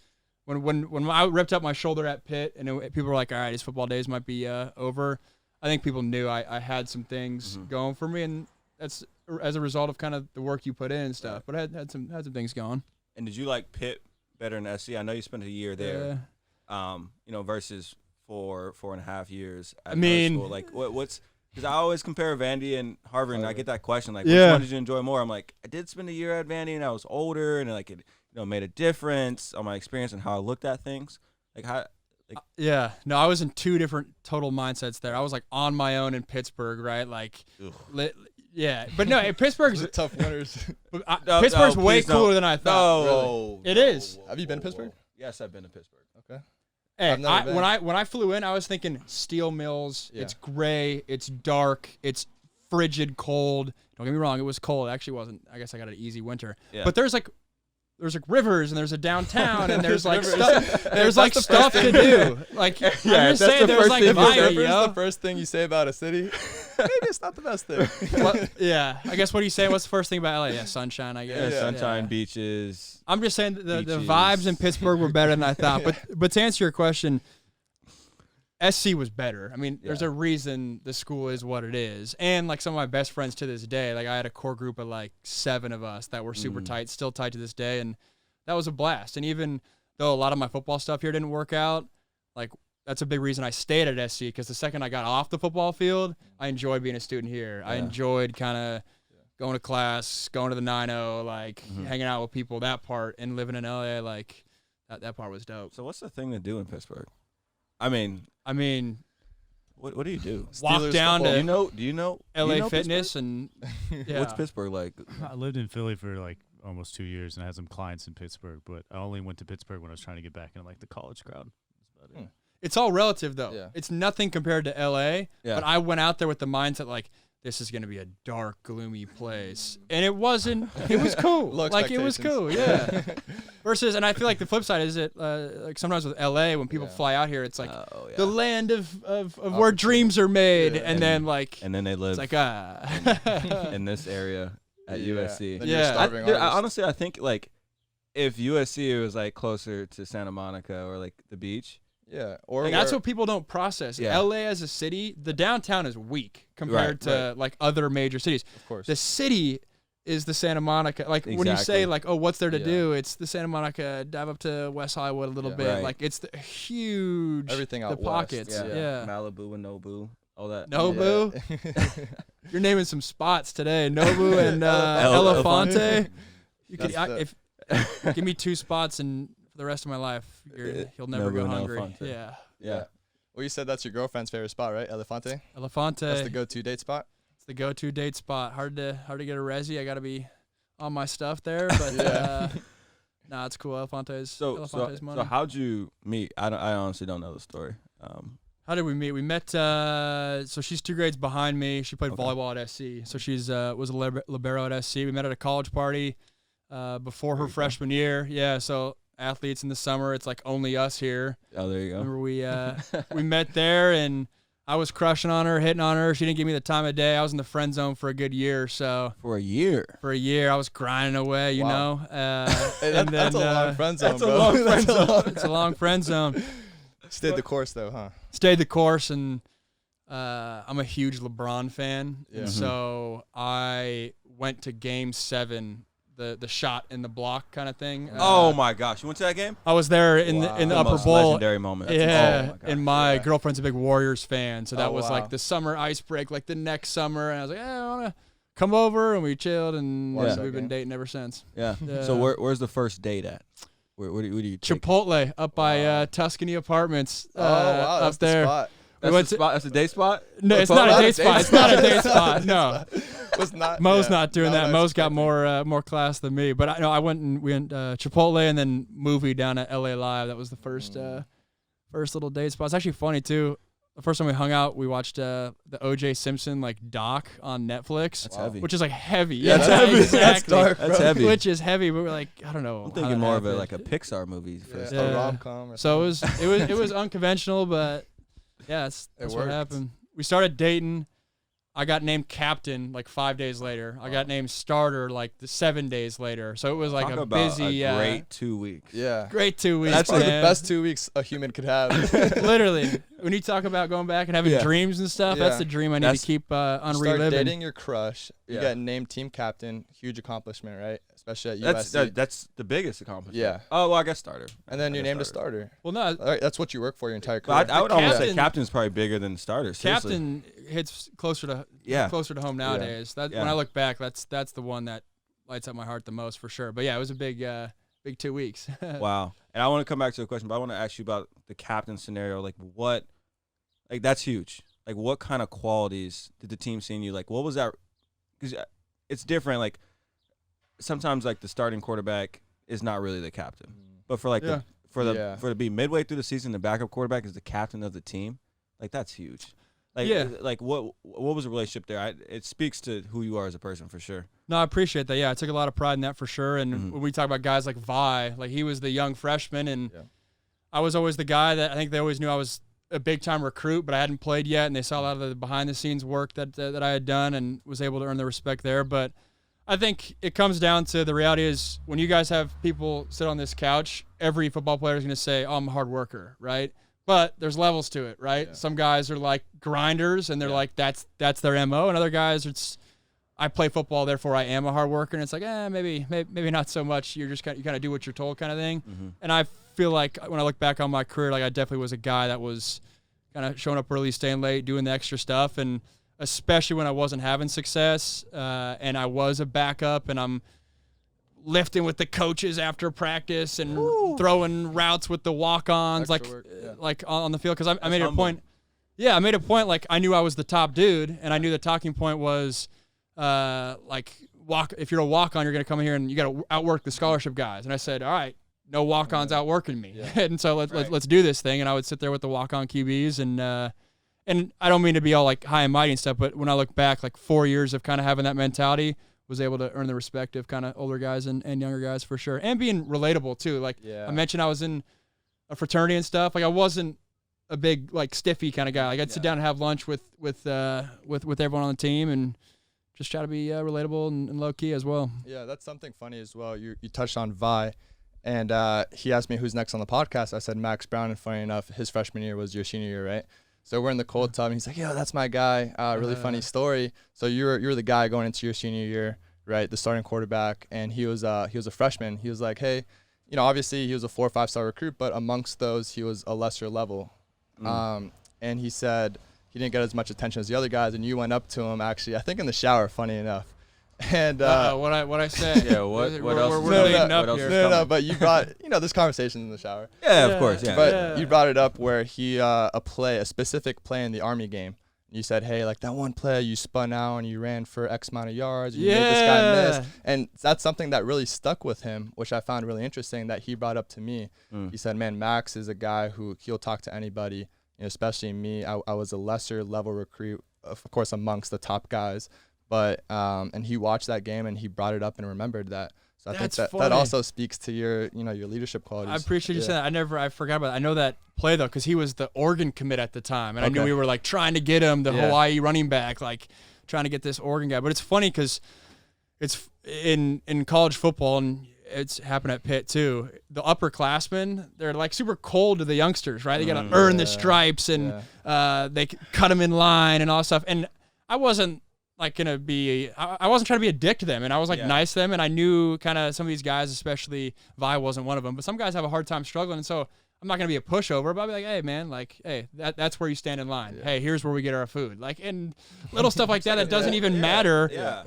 when I ripped up my shoulder at Pitt, and people were like, all right, his football days might be over. I think people knew I had some things going for me, and that's as a result of kind of the work you put in and stuff. But I had some things going. And did you like Pitt better than SC? I know you spent a year there. Versus 4.5 years at another school. Like what's because I always compare Vandy and Harvard, and I get that question like, which one did you enjoy more? I'm like, I did spend a year at Vandy, and I was older, and like it made a difference on my experience and how I looked at things. Like how. No, I was in 2 different total mindsets there. I was like on my own in Pittsburgh, right? Like, but no, Pittsburgh's tough winters. Pittsburgh's way cooler than I thought. No, really. It is. Have you been to Pittsburgh? Yes, I've been to Pittsburgh. Okay. Hey, when I flew in, I was thinking steel mills. Yeah. It's gray. It's dark. It's frigid cold. Don't get me wrong. It was cold. It actually wasn't. I guess I got an easy winter. Yeah. But there's like rivers, and there's a downtown, and there's like stuff. There's like stuff to do. Like I'm just saying, there's like fire, the first thing you say about a city. Maybe it's not the best thing. I guess what do you say? What's the first thing about LA? Yeah, sunshine. I guess. Yeah, sunshine, beaches. I'm just saying the vibes in Pittsburgh were better than I thought. But to answer your question, SC was better. I mean, there's a reason the school is what it is. And like some of my best friends to this day, like I had a core group of like 7 of us that were super tight, still tight to this day. And that was a blast. And even though a lot of my football stuff here didn't work out, like that's a big reason I stayed at SC, because the second I got off the football field, I enjoyed being a student here. I enjoyed kind of going to class, going to the 9-0, like hanging out with people, that part, and living in LA, like that part was dope. So what's the thing to do in Pittsburgh? I mean, what do you do? Walk Steelers down football. to do you know LA Fitness and what's Pittsburgh like? I lived in Philly for like almost 2 years, and I had some clients in Pittsburgh, but I only went to Pittsburgh when I was trying to get back into like the college crowd. That's about it. It's all relative though. Yeah. It's nothing compared to LA. Yeah. But I went out there with the mindset like, this is going to be a dark, gloomy place. And it wasn't. It was cool. Like, it was cool, yeah. Versus, and I feel like the flip side is like sometimes with LA, when people fly out here, it's like the land of where dreams are made. Yeah. And then they live it's like, in this area at USC. Yeah. Honestly, I think like if USC was like closer to Santa Monica or like the beach. Yeah, or like that's what people don't process. Yeah. LA as a city, the downtown is weak compared to like other major cities. Of course, the city is the Santa Monica. Like when you say like, oh, what's there to do? It's the Santa Monica. Dive up to West Hollywood a little bit. Right. Like it's the huge everything out the pockets. West. Yeah. Malibu and Nobu, all that. Nobu. You're naming some spots today. Nobu and Elefante. You could give me 2 spots and. The rest of my life, he'll never go hungry. Yeah. Well, you said that's your girlfriend's favorite spot, right? Elefante. That's the go-to date spot. It's the go-to date spot. Hard to get a resi. I got to be on my stuff there, but nah, it's cool. Elefante's money. So how'd you meet? I honestly don't know the story. How did we meet? We met. So she's 2 grades behind me. She played volleyball at SC. So she's was a libero at SC. We met at a college party before her freshman year. Yeah. So. Athletes in the summer, it's like only us here. Oh, there you go. Remember we met there, and I was crushing on her, hitting on her. She didn't give me the time of day. I was in the friend zone for a good year or so. For a year, I was grinding away, you know. That's a long friend zone, bro. It's a long friend zone. Stayed the course though, huh? Stayed the course, and I'm a huge LeBron fan, yeah. And so I went to Game 7. The shot in the block kind of thing. Oh my gosh, you went to that game? I was there in the upper most bowl. Legendary moment. Yeah, and my girlfriend's a big Warriors fan, so that was like the summer ice break, like the next summer, and I was like, I want to come over, and we chilled, and we've been dating ever since. Yeah. So where's the first date at? Where do you take Chipotle up by Tuscany Apartments. That's up there. The spot. That's a date spot? No, it's not a date spot. It's not a date spot. No. Mo's not doing that. Mo's got more class than me. But I went and we went Chipotle and then movie down at LA Live. That was the first first little date spot. It's actually funny too. The first time we hung out, we watched the O.J. Simpson doc on Netflix. That's heavy. Which is heavy. Yeah, that's heavy. Exactly. That's dark, That's bro. heavy. Which is heavy, but we're like, I don't know. I'm thinking more of a Pixar movie. Yeah, Yeah. a rom-com. Or So something. it was unconventional, but yeah, that's what worked. happened. We started dating. I got named captain 5 days later. I got named starter the 7 days later. So it was Talk a about busy, a great 2 weeks. Yeah. great 2 weeks. That's probably the man. best 2 weeks a human could have. Literally, when you talk about going back and having Yeah. dreams and stuff, that's Yeah. the dream I need That's- to keep on Start reliving. dating your crush. You Yeah. get named team captain. Huge accomplishment, right? Especially at That's USC. that's the biggest accomplishment. Yeah. Oh, well, I guess starter. And then I you're guess named a starter. Well, no, All right, that's what you work for your entire career. But I would almost say captain- captain's probably bigger than starter. Seriously. captain hits closer to home nowadays. That Yeah. when I look back, that's the one that lights up my heart the most for sure. But yeah, it was a big 2 weeks. Wow. And I want to come back to the question, but I want to ask you about the captain scenario. That's huge. What kind of qualities did the team see in you? What was that? Because it's different. Sometimes the starting quarterback is not really the captain, but for Yeah. for to be midway through the season, the backup quarterback is the captain of the team. That's huge. What was the relationship there? It speaks to who you are as a person for sure. No, I appreciate that. Yeah, I took a lot of pride in that for sure. And when we talk about guys like Vi, he was the young freshman, and I was always the guy that I think they always knew I was a big-time recruit, but I hadn't played yet, and they saw a lot of the behind-the-scenes work that I had done and was able to earn their respect there. But I think it comes down to the reality is when you guys have people sit on this couch, every football player is going to say, oh, I'm a hard worker, right? But there's levels to it, right? Yeah. Some guys are grinders, and they're that's their MO, and other guys I play football, therefore I am a hard worker, and it's maybe not so much. You're just you kind of do what you're told, kind of thing. Mm-hmm. And I feel like when I look back on my career, I definitely was a guy that was kind of showing up early, staying late, doing the extra stuff, and especially when I wasn't having success, and I was a backup, and I'm lifting with the coaches after practice and throwing routes with the walk-ons, Extra work, yeah. on the field, because I made humble. a point. Yeah, I made a point. I knew I was the top dude, and I knew the talking point was, if you're a walk-on, you're gonna come here and you got to outwork the scholarship guys. And I said, all right, no walk-ons outworking me, and so let's do this thing. And I would sit there with the walk-on QBs, and I don't mean to be all high and mighty and stuff, but when I look back, 4 years of kind of having that mentality, was able to earn the respect of kind of older guys and younger guys for sure, and being relatable too. I mentioned, I was in a fraternity and stuff. I wasn't a big stiffy kind of guy. I'd sit down and have lunch with everyone on the team and just try to be relatable and low key as well. Yeah, that's something funny as well. You touched on Vi, and he asked me who's next on the podcast. I said Max Browne, and funny enough, his freshman year was your senior year, right? So we're in the cold tub, and he's like, "Yo, that's my guy." Really funny story. So you're the guy going into your senior year, right? The starting quarterback, and he was a freshman. He was like, "Hey, obviously he was a 4 or 5 star recruit, but amongst those, he was a lesser level." And he said he didn't get as much attention as the other guys, and you went up to him actually, I think in the shower, funny enough. And what I say? Yeah, what else? We're No, leading no, up what else here. is No, coming? but you brought this conversation in the shower. Yeah, of course. Yeah. But you brought it up where he a specific play in the Army game. You said, hey, that one play you spun out and you ran for X amount of yards. And you made this guy miss. And that's something that really stuck with him, which I found really interesting that he brought up to me. He said, man, Max is a guy who he'll talk to anybody, especially me. I was a lesser level recruit, of course, amongst the top guys. But and he watched that game and he brought it up and remembered that. So I think that also speaks to your your leadership qualities. I appreciate you saying that. I forgot about that. I know that play though, because he was the Oregon commit at the time, and I knew we were trying to get him, the Hawaii running back, trying to get this Oregon guy. But it's funny because it's in college football, and it's happened at Pitt too. The upperclassmen, they're super cold to the youngsters, right? They got to earn the stripes, and they cut them in line and all that stuff. And I wasn't I wasn't trying to be a dick to them, and I was nice to them, and I knew kind of some of these guys, especially Vi wasn't one of them, but some guys have a hard time struggling, and so I'm not going to be a pushover, but I'll be like, hey man, hey, that's where you stand in line. Hey, here's where we get our food. And little stuff like that doesn't even matter. Yeah.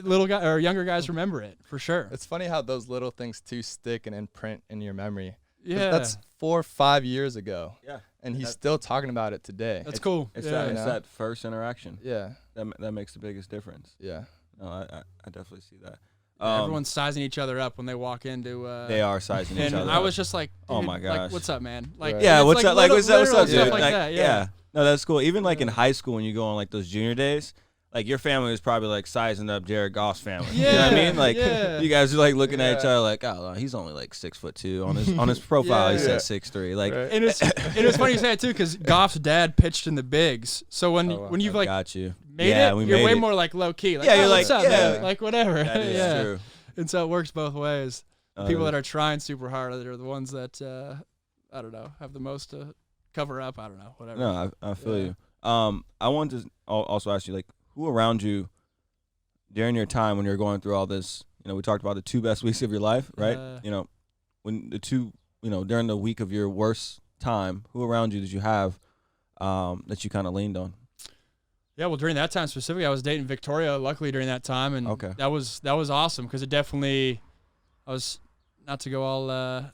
Little guy or younger guys remember it for sure. It's funny how those little things too stick and imprint in your memory. Yeah. That's 4 or 5 years ago. Yeah. And he's still talking about it today. That's cool. It's yeah. that first interaction. Yeah. That makes the biggest difference. Yeah. No, I definitely see that. Everyone's sizing each other up when they walk into. They are sizing each and other I up. was just like, Oh dude, my like, gosh. what's up, man? Like, Right. Yeah, it's what's up? Like, what's up, literal dude? stuff like Like, that, yeah. No, that's cool. Even like in high school when you go on like those junior days, like your family was probably like sizing up Jared Goff's family. You know what I Yeah, mean? Like yeah. you guys are like looking at each Yeah. other like, oh, he's only like 6'2" on his profile. He Yeah. says 6'3". Like, Right. And it's funny you say it too, because Goff's dad pitched in the bigs. So when Oh, wow. when you've like got you. made Yeah, it, we you're made way it. more like low key. Like, Yeah, oh, you're what's like, up, yeah. man? Like whatever. That is yeah. true. And so it works both ways. The people Uh, that are trying super hard are the ones that I don't know, have the most to cover up. I don't know, whatever. No, I feel Yeah. you. I wanted to also ask you, like, who around you during your time when you're going through all this, you know, we talked about the 2 best weeks of your life, right? You know, when the 2, you know, during the week of your worst time, who around you did you have that you kind of leaned on? Yeah, well, during that time specifically, I was dating Victoria. Luckily, during that time, and Okay. that was awesome because it definitely, I was not to go all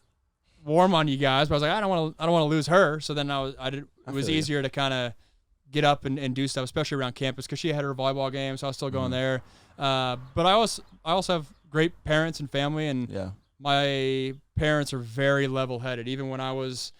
warm on you guys, but I was like, I don't want to lose her. So then it was feel you. easier to kind of get up and do stuff, especially around campus because she had her volleyball game, so I was still going there. But I also have great parents and family, and Yeah. my parents are very level-headed. Even when I was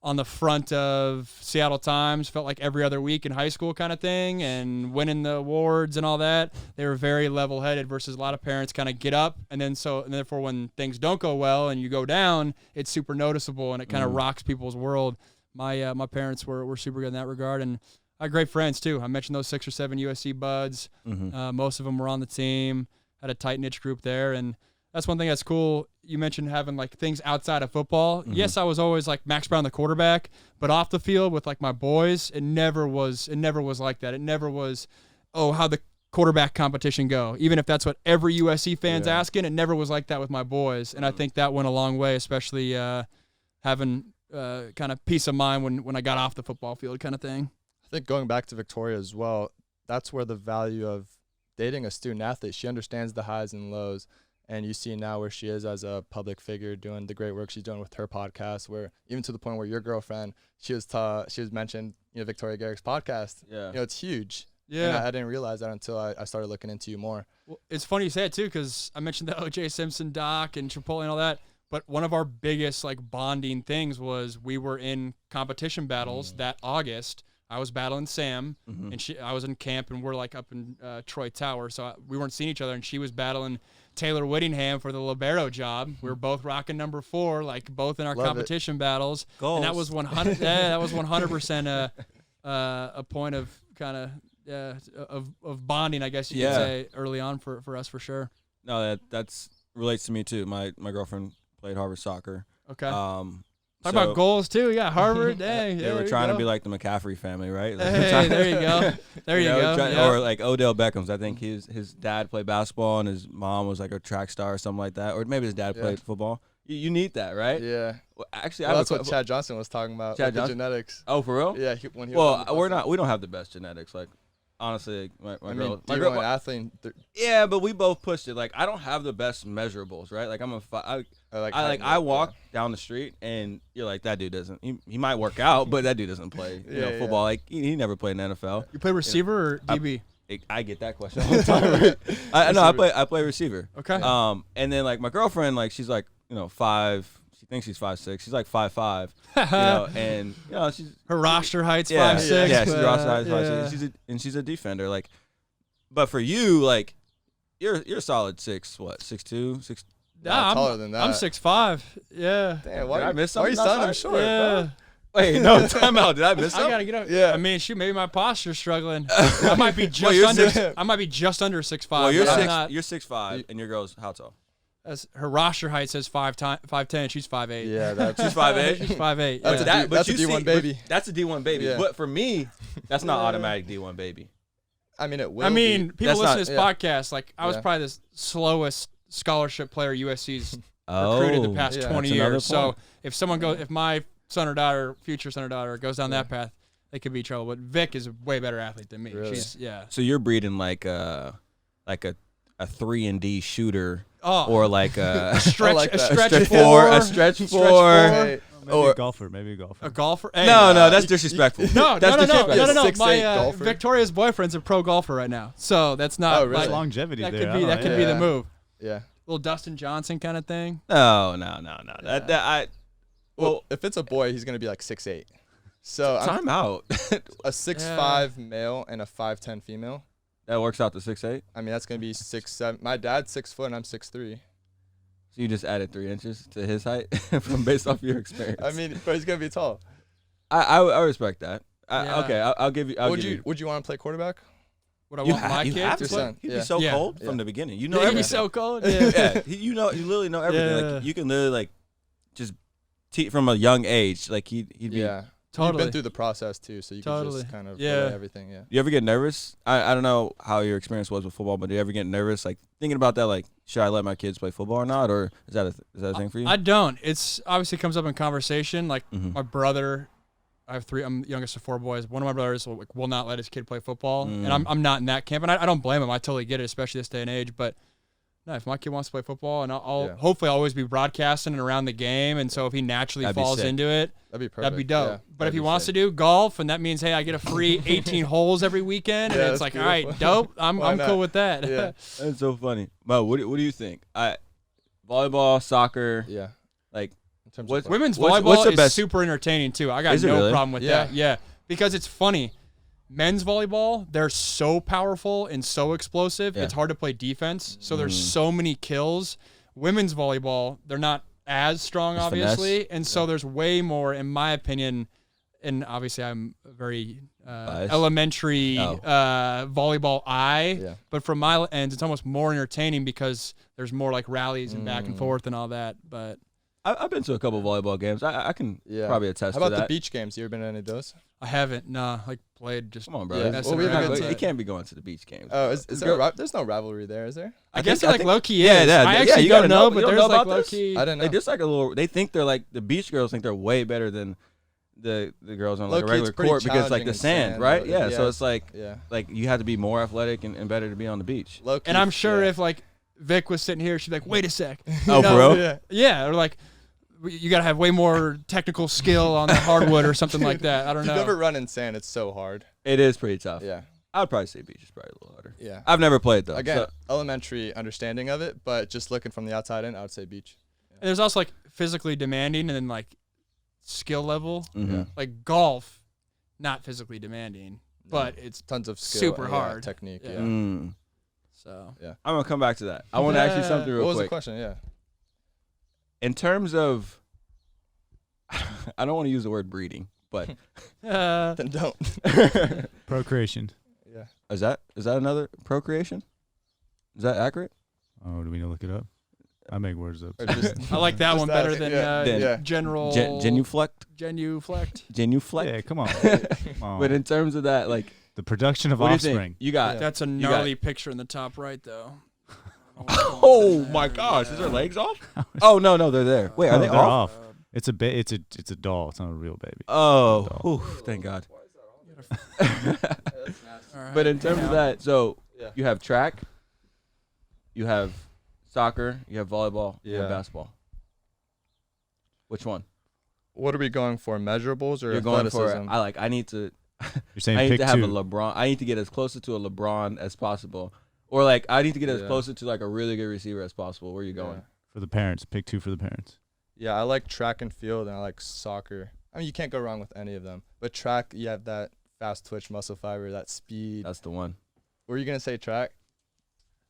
on the front of Seattle Times, felt like every other week in high school kind of thing, and winning the awards and all that, they were very level-headed versus a lot of parents kind of get up, and therefore when things don't go well and you go down, it's super noticeable and it kind of rocks people's world. My parents were super good in that regard, and I had great friends too. I mentioned those 6 or 7 USC buds. Most of them were on the team, had a tight-knit group there, and that's one thing that's cool. You mentioned having like things outside of football. Yes, I was always like Max Browne, the quarterback, but off the field with like my boys, it never was like that. It never was, oh, how'd the quarterback competition go? Even if that's what every USC fan's asking, it never was like that with my boys. And I think that went a long way, especially having kind of peace of mind when I got off the football field kind of thing. I think going back to Victoria as well, that's where the value of dating a student athlete, she understands the highs and lows. And you see now where she is as a public figure doing the great work she's doing with her podcast, where even to the point where your girlfriend, she was mentioned, you know, Victoria Garrick's podcast. Yeah. You know, it's huge. Yeah. And I didn't realize that until I started looking into you more. Well, it's funny you say it too, because I mentioned the O.J. Simpson doc and Chipotle and all that. But one of our biggest like bonding things was we were in competition battles that August. I was battling Sam, and I was in camp, and we're like up in Troy Tower, so we weren't seeing each other. And she was battling Taylor Whittingham for the libero job. We were both rocking number 4, like both in our Love competition battles. Goals. And that was 100. Yeah, that was 100% a point of kind of bonding, I guess you could say, early on for us for sure. No, that's relates to me too. My girlfriend played Harvard soccer. Okay. Talk So- about goals too. You got Harvard. Dang, They were trying to be like the McCaffrey family, right? Like, Hey, there you go. There you go. Yeah. Or like Odell Beckham's. I think his dad played basketball and his mom was like a track star or something like that. Or maybe his dad played football. You need that, right? Yeah. Well, actually, Well, I that's what Chad Johnson was talking about. Chad With the Johnson? genetics. Oh, for real? Yeah. When he was on the Well, podcast. we don't have the best genetics. Like, honestly, my I girl, mean, my girl, D1 athlete. yeah, but we both pushed it. Like, I don't have the best measurables, right? Like, I walk down the street and you're like, that dude doesn't. He might work out, but that dude doesn't play. You know, Yeah, football. Like, he never played in the NFL. You play receiver or DB? I get that question all the time. I play receiver. Okay. And then like my girlfriend, like she's like, you know, 5. She thinks she's 5'6". She's like 5'5". You know, and you know she's Her roster height's 5'6". Yeah, she's but, roster size 5'6". yeah. She's a defender. Like, but for you, like, you're a solid 6'2", 6. Nah, taller than that. I'm 6'5". Yeah. Damn, why Did I miss why are you something sounding outside? short? Yeah. Wait, no, time out. Did I miss I something? gotta get up. Yeah. I mean, shoot, maybe my posture's struggling. I might be just you're under. 6'. I might be just under 6'5". Well, you're but I'm 6. not- You're 6'5", and your girl's how tall? her roster height says 5'10". She's 5'8". Yeah, that's She's 5'8". She's 5'8". That's yeah. a that's a you D1 see- baby. but That's a D1 baby. Yeah. But for me, that's not automatic D1 baby. I mean, it will. I mean, be. people That's listen to not- this podcast. Like, I was Yeah. probably the slowest scholarship player USC's recruited the past yeah. 20 That's another years. So point. if my son or daughter, future son or daughter, goes down that path, they could be in trouble. But Vic is a way better athlete than me. Really? She's So you're breeding like a 3-and-D shooter, oh, or like a stretch, like a that. stretch, stretch four, a stretch stretch four. Hey, Maybe Or- a golfer. Maybe a golfer. a golfer. Hey, No, that's disrespectful. No, that's no. disrespectful. 6'8" My golfer. Victoria's boyfriend's a pro golfer right now, so that's not. Oh, really? There's like, longevity that there. could be I that don't could know. be the Yeah. move. Yeah. Little Dustin Johnson kind of thing. No. Yeah. Well, if it's a boy, he's gonna be like 6'8". So Time out. a 6'5" male and a 5'10" female. That works out to 6'8". I mean, that's gonna be 6'7". My dad's 6 foot and I'm 6'3". So you just added 3 inches to his height from based off your experience. I mean, but he's gonna be tall. I respect that. Yeah. Okay, I'll give you. Would you want to play quarterback? Would I You want my you kid have to to. play? son. He'd be Yeah. so Yeah. cold Yeah. from the beginning. You know He'd be everything. so cold. Yeah, you literally know everything. Yeah. Like you can literally like just from a young age. Like he'd be. Yeah. Totally. You've been through the process too, so you can Totally. just kind of Yeah. relay everything. Yeah. You ever get nervous? I don't know how your experience was with football, but do you ever get nervous, like thinking about that? Like, should I let my kids play football or not? Or is that a thing for you? I don't. It's obviously comes up in conversation. Like Mhm. my brother, I have 3. I'm the youngest of 4 boys. One of my brothers will not let his kid play football, and I'm not in that camp. And I don't blame him. I totally get it, especially this day and age. But no, if my kid wants to play football, and I'll hopefully always be broadcasting and around the game, and so if he naturally That'd be falls sick. into it, That'd be perfect. that'd be dope. Yeah, but if that'd he be wants sick. to do golf, and that means hey, I get a free 18 holes every weekend, Yeah, and it's that's like all right, beautiful. dope. I'm Why not? cool with that. Yeah. That's so funny. Mo, what do you think? Volleyball, soccer, Yeah. like In terms What- of Women's What's volleyball the is best- super entertaining too. I got Is it no really? problem with Yeah. that. Yeah, because it's funny. Men's volleyball, they're so powerful and so explosive. Yeah. It's hard to play defense. So there's so many kills. Women's volleyball, they're not as strong, Just obviously, and so there's way more, in my opinion. And obviously, I'm a very Biased? elementary Oh. volleyball eye. Yeah. But from my end, it's almost more entertaining because there's more like rallies and back and forth and all that. But I've been to a couple of volleyball games. I can Yeah. probably attest How about to the that. beach games? You ever been to any of those? I haven't, like played just. Come on, bro. Yeah. It's- Well, we have a it's good not- time. you can't be going to the beach games. Oh, is there? There's no rivalry there, is there? I guess think- like low key yeah, is. yeah, I yeah, actually you don't gotta know, know- but you don't there's know like about low this? key. I didn't know. They just like a little. They think they're like the beach girls think they're way better than the girls on like a Low-key, it's regular pretty court because like challenging the in sand, sand, right? though. Yeah, so Yeah. it's like Yeah. you have to be more athletic and better to be on the beach. Low-key, And I'm sure yeah. if like Vic was sitting here, she'd be like, "Wait a sec." You Oh, know? bro. Yeah. Yeah, or like you gotta have way more technical skill on the hardwood or something like that. I don't If know. you've ever run in sand, it's so hard. It is pretty tough. Yeah. I'd probably say beach is probably a little harder. Yeah. I've never played though. Again, so- elementary understanding of it, but just looking from the outside in, I would say beach. And there's also like physically demanding and then like skill level. Mhm. Like golf, not physically demanding, but it's Tons of skill, super and, hard. technique. Yeah. Yeah. Mm. so. I'm gonna come back to that. I want to ask you something What real was the quick. question? Yeah. In terms of, I don't want to use the word breeding, but Then don't. Procreation. Yeah. is that another procreation? Is that accurate? Oh, do we need to look it up? I make words up. Or just, I like that just one better than yeah. general Genuflect? genuflect. Genuflect? Yeah, come on. Come on. But in terms of that, like, The production of what do you offspring. think? You got. Yeah. That's a got- gnarly picture in the top right though. Oh my gosh, is their legs off? Oh no, they're there. Wait, are Oh, they they're off? It's a it's a doll. It's not a real baby. Oh, Doll. whew, thank God. All right. But in terms of that, so Yeah. you have track, you have soccer, you have volleyball, you have Yeah. basketball. Which one? What are we going for? Measurables or You're going for? athleticism? I need to. You're saying I need pick to have two. a LeBron. I need to get as closer to a LeBron as possible, or like I need to get as Yeah. closer to like a really good receiver as possible. Where are you going? Yeah. For the parents. Pick two for the parents. Yeah, I like track and field, and I like soccer. I mean, you can't go wrong with any of them. But track, you have that fast twitch muscle fiber, that speed. That's the one. Were you gonna say track?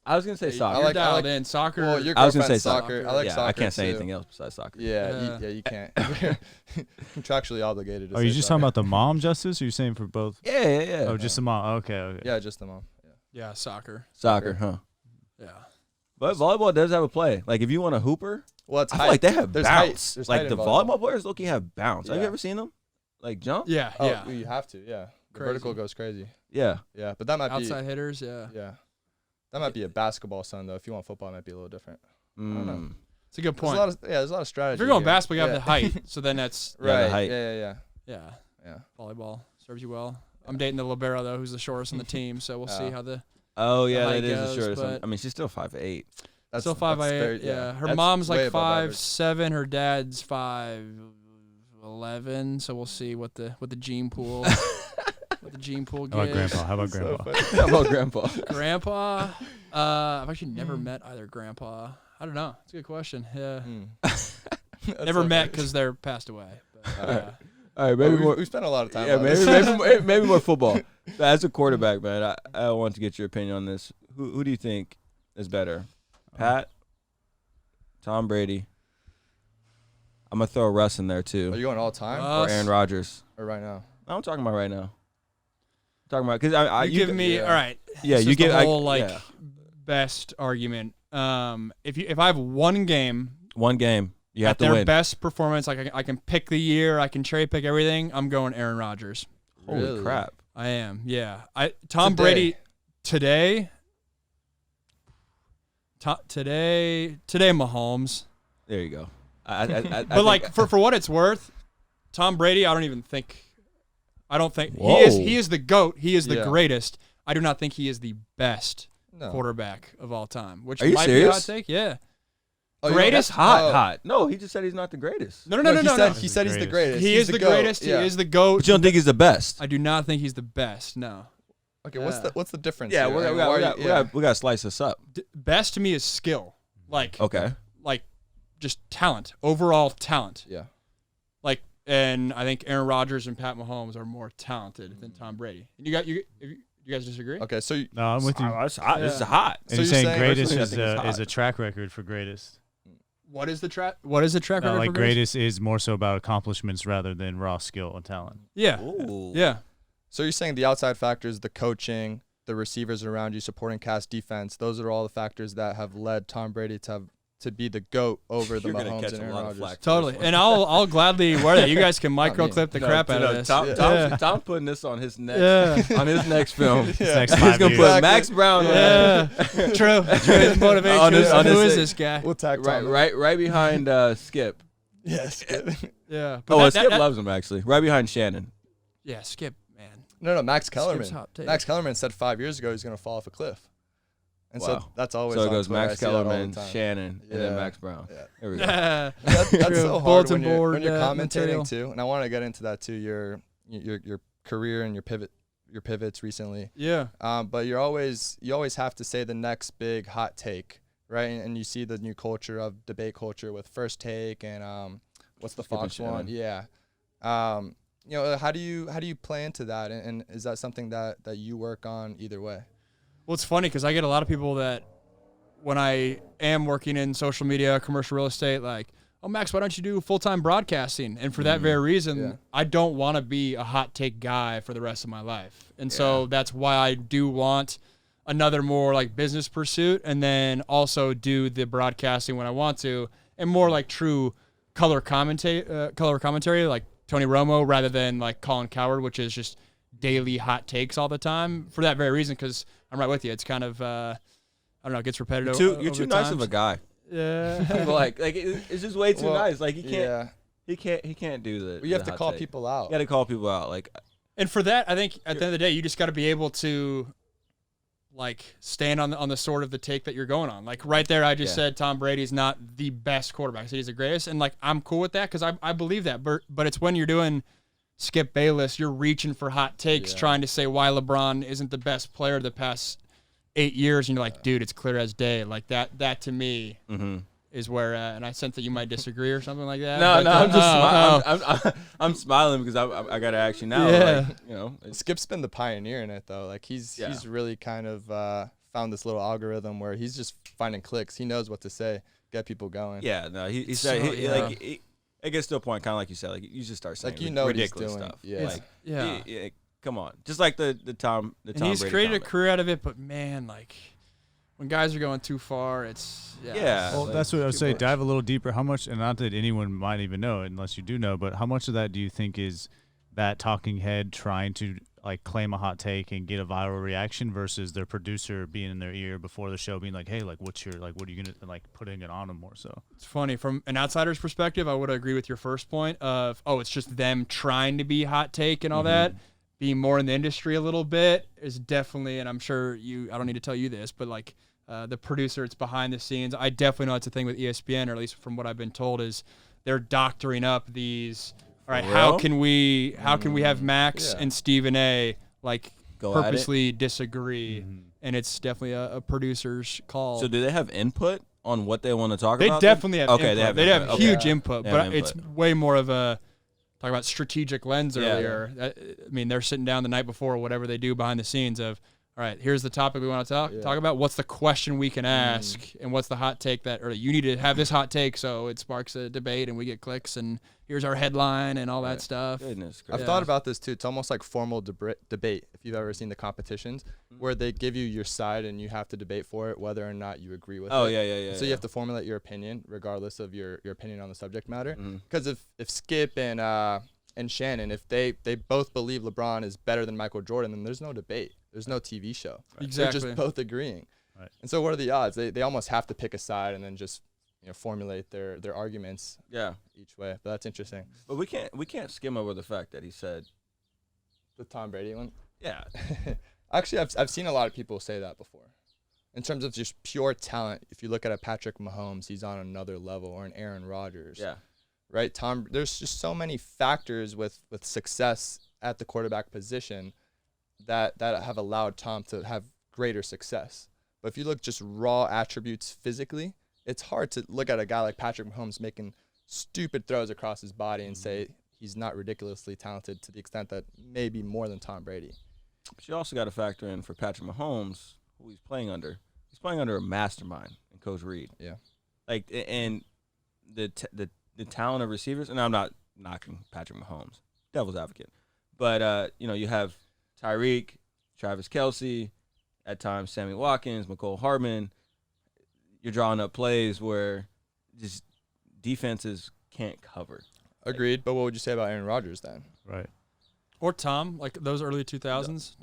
I was gonna say You're soccer. I like- dialed in soccer. Well, your I was gonna girlfriend's say soccer. I like yeah, soccer. I can't say too. anything else besides soccer. Yeah, Yeah. you can't. You're contractually obligated. To Are you say just soccer. talking about the mom, Justice? Or are you saying for both? Yeah. Oh, just the mom. Okay. Yeah, just the mom. Yeah. yeah, soccer. Soccer, huh? Yeah. But volleyball does have a play. Like if you want a hooper, Well, it's I height. feel like they have There's bounce. height. There's Like height the in volleyball players, look, have bounce. Have you Yeah. ever seen them? Like jump? Yeah, Oh, yeah. you have to. Yeah. The Crazy. vertical goes crazy. Yeah. Yeah, but that might Outside hitters, yeah. be. Yeah. That might be a basketball son though. If you want football, it might be a little different. don't know. Mm. It's a good There's point. a lot of there's a lot of strategy. If you're going here. basketball, you have Yeah. the height. So then that's Yeah, the Right. height. Yeah. yeah. Volleyball serves you well. I'm dating the libero though, who's the shortest on the team. So we'll see Oh. how the Oh yeah, height that is goes, the shortest. but- I mean, she's still 5'8". That's still 5'8". very- Yeah. Her That's mom's way like above average. 5'7". Her dad's 5'11". So we'll see what the gene pool the gene pool How about gives. Grandpa? How about So Grandpa? funny. How about Grandpa? Grandpa. I've actually never met either grandpa. I don't know. It's a good question. Yeah. That's Never so met funny. because they're passed away. But, All right, Well, maybe more. we spent a lot of time. Yeah, on maybe, this. maybe more football. As a quarterback, man, I want to get your opinion on this. Who do you think is better, Pat, Tom Brady? I'm gonna throw Russ in there too, Are you going all time or Aaron Rodgers. or right now? I'm talking about right now. I'm talking about because you give me yeah. all right. Yeah, this you is give the whole yeah. best argument. If I have one game one game you have at to their win. best performance, like I can pick the year, I can cherry pick everything. I'm going Aaron Rodgers. Holy Really? crap! I am. Yeah. Tom Today. Brady today. Today Mahomes. There you go. But like for what it's worth, Tom Brady, I don't think Whoa. he is the GOAT. He is the Yeah. greatest. I do not think he is the best No. quarterback of all time. Which Are you might be a hot serious? take. Yeah. Oh, you Greatest? don't- hot, oh. hot. No, he just said he's not the greatest. No. He said he's the greatest. He He's is the GOAT. greatest. Yeah. He is the GOAT. But you don't think he's the best? I do not think he's the best. No. Okay, Yeah. what's the difference? Yeah, here? we I mean, why are you- got to slice this up. Best to me is skill. Like Okay. just talent. Overall talent. Yeah. And I think Aaron Rodgers and Pat Mahomes are more talented than Tom Brady. You guys disagree? Okay, so No, I'm with you. This is Yeah. hot. And So you're you're saying saying- greatest Personally, I is think it's hot. a track record for greatest. What is the track record? No, like for greatest? greatest is more so about accomplishments rather than raw skill and talent. Yeah. Ooh. Yeah. so you're saying the outside factors, the coaching, the receivers around you, supporting cast defense, those are all the factors that have led Tom Brady to be the GOAT over the You're gonna Mahomes catch and a Aaron lot of Rodgers. flack. Totally. And I'll gladly wear that. You guys can micro clip the crap out of this. Tom, Yeah. Tom putting this on his next Yeah. on his next film. Next He's 5 gonna years. put Max Brown on Yeah. True. Motivation. On his- on Who his- is this guy? We'll tag right, Tom. right behind Skip. Yes. Yeah. Oh, that- Skip that- loves him actually. Right behind Shannon. Yeah, Skip, man. No, Max Skip's Kellerman. hot take. Max Kellerman said 5 years ago he's going to fall off a cliff. And so Wow. that's always So it on goes Twitter. I Max see that all the Kellerman, time. Shannon, and then Yeah. Max Brown. Yeah. There we go. That's True. so hard Bulletin when board, you're commentating material. too, and I want to get into that too. Your career and your pivots recently. Yeah. But you always have to say the next big hot take, right? And you see the new culture of debate culture with First Take and what's the Skip and Fox one? Shannon. Yeah. How do you play into that? And is that something that you work on either way? Well, it's funny because I get a lot of people that when I am working in social media, commercial real estate, like, oh, Max, why don't you do full-time broadcasting? And for that very reason, Yeah. I don't want to be a hot take guy for the rest of my life. And so that's why I do want another more like business pursuit and then also do the broadcasting when I want to and more like true color commentary like Tony Romo rather than like Colin Cowherd, which is just daily hot takes all the time for that very reason because I'm right with you. It's kind of, I don't know, it gets repetitive. You're too nice of a guy. Yeah. People it's just way too Well, nice. Like he Yeah. can't do the. You have the to hot call take. people out. You got to call people out. Like And for that, I think at the end of the day, you just got to be able to like stand on the sort of the take that you're going on. Like right there, I just said Tom Brady's not the best quarterback. I said he's the greatest. And like, I'm cool with that because I believe that. But it's when you're doing Skip Bayless, you're reaching for hot takes, trying to say why LeBron isn't the best player of the past 8 years. And you're like, dude, it's clear as day. Like that to me is where, and I sense that you might disagree or something like that. no, I'm just oh. I'm smiling because I got to ask you now. Yeah. Like, Skip's been the pioneer in it though. Like he's really kind of found this little algorithm where he's just finding clicks. He knows what to say, get people going. yeah, no, he So, said yeah. it gets to a point kind of like you said, like you just start saying Like, you know what he's ridiculous doing. stuff. Yeah. Like, Yeah. come on, just like the Tom And he's Brady created a comment. career out of it, but man, like when guys are going too far, it's Yeah. Well, like, that's what I would too say. much. Dive a little deeper. How much, and not that anyone might even know, unless you do know, but how much of that do you think is that talking head trying to like claim a hot take and get a viral reaction versus their producer being in their ear before the show, being like, "Hey, like, what are you gonna like putting it on them more so?" It's funny from an outsider's perspective. I would agree with your first point of it's just them trying to be hot take and all that. Being more in the industry a little bit is definitely, and I'm sure I don't need to tell you this, but like the producer, it's behind the scenes. I definitely know it's a thing with ESPN, or at least from what I've been told, is they're doctoring up these. All right, For how real? can we have Max Yeah. and Stephen A. like Go at it. purposely disagree, and it's definitely a producer's call. So do they have input on what they want to talk They about? definitely have Okay, input. they have input. huge Okay. input, They but have it's input. way more of a talk about strategic lens Yeah. earlier. I mean, they're sitting down the night before, whatever they do behind the scenes of, all right, here's the topic we want to talk about. What's the question we can ask, and what's the hot take that, or you need to have this hot take so it sparks a debate and we get clicks, and here's our headline and all that stuff. Goodness I've gracious. thought about this too. It's almost like formal debate. If you've ever seen the competitions where they give you your side and you have to debate for it, whether or not you agree with it. Oh, yeah. So you have to formulate your opinion regardless of your opinion on the subject matter. Mm-hmm. Because if Skip and Shannon, if they both believe LeBron is better than Michael Jordan, then there's no debate. There's no TV show. Exactly. They're just both agreeing. Right. And so what are the odds? They almost have to pick a side and then just formulate their arguments Yeah. each way. But that's interesting. But we can't skim over the fact that he said, The Tom Brady one. yeah. Actually, I've seen a lot of people say that before. In terms of just pure talent, if you look at a Patrick Mahomes, he's on another level, or an Aaron Rodgers. Yeah. Right? There's just so many factors with success at the quarterback position that have allowed Tom to have greater success. But if you look just raw attributes physically, it's hard to look at a guy like Patrick Mahomes making stupid throws across his body and say he's not ridiculously talented to the extent that maybe more than Tom Brady. But you also got to factor in for Patrick Mahomes, who he's playing under. He's playing under a mastermind in Coach Reed. Yeah. Like, and the talent of receivers, and I'm not knocking Patrick Mahomes, devil's advocate, but you have Tyreek, Travis Kelce, at times Sammy Watkins, McCole Hardman. You're drawing up plays where just defenses can't cover. Agreed. But what would you say about Aaron Rodgers then? Right. Or Tom, like those early 2000s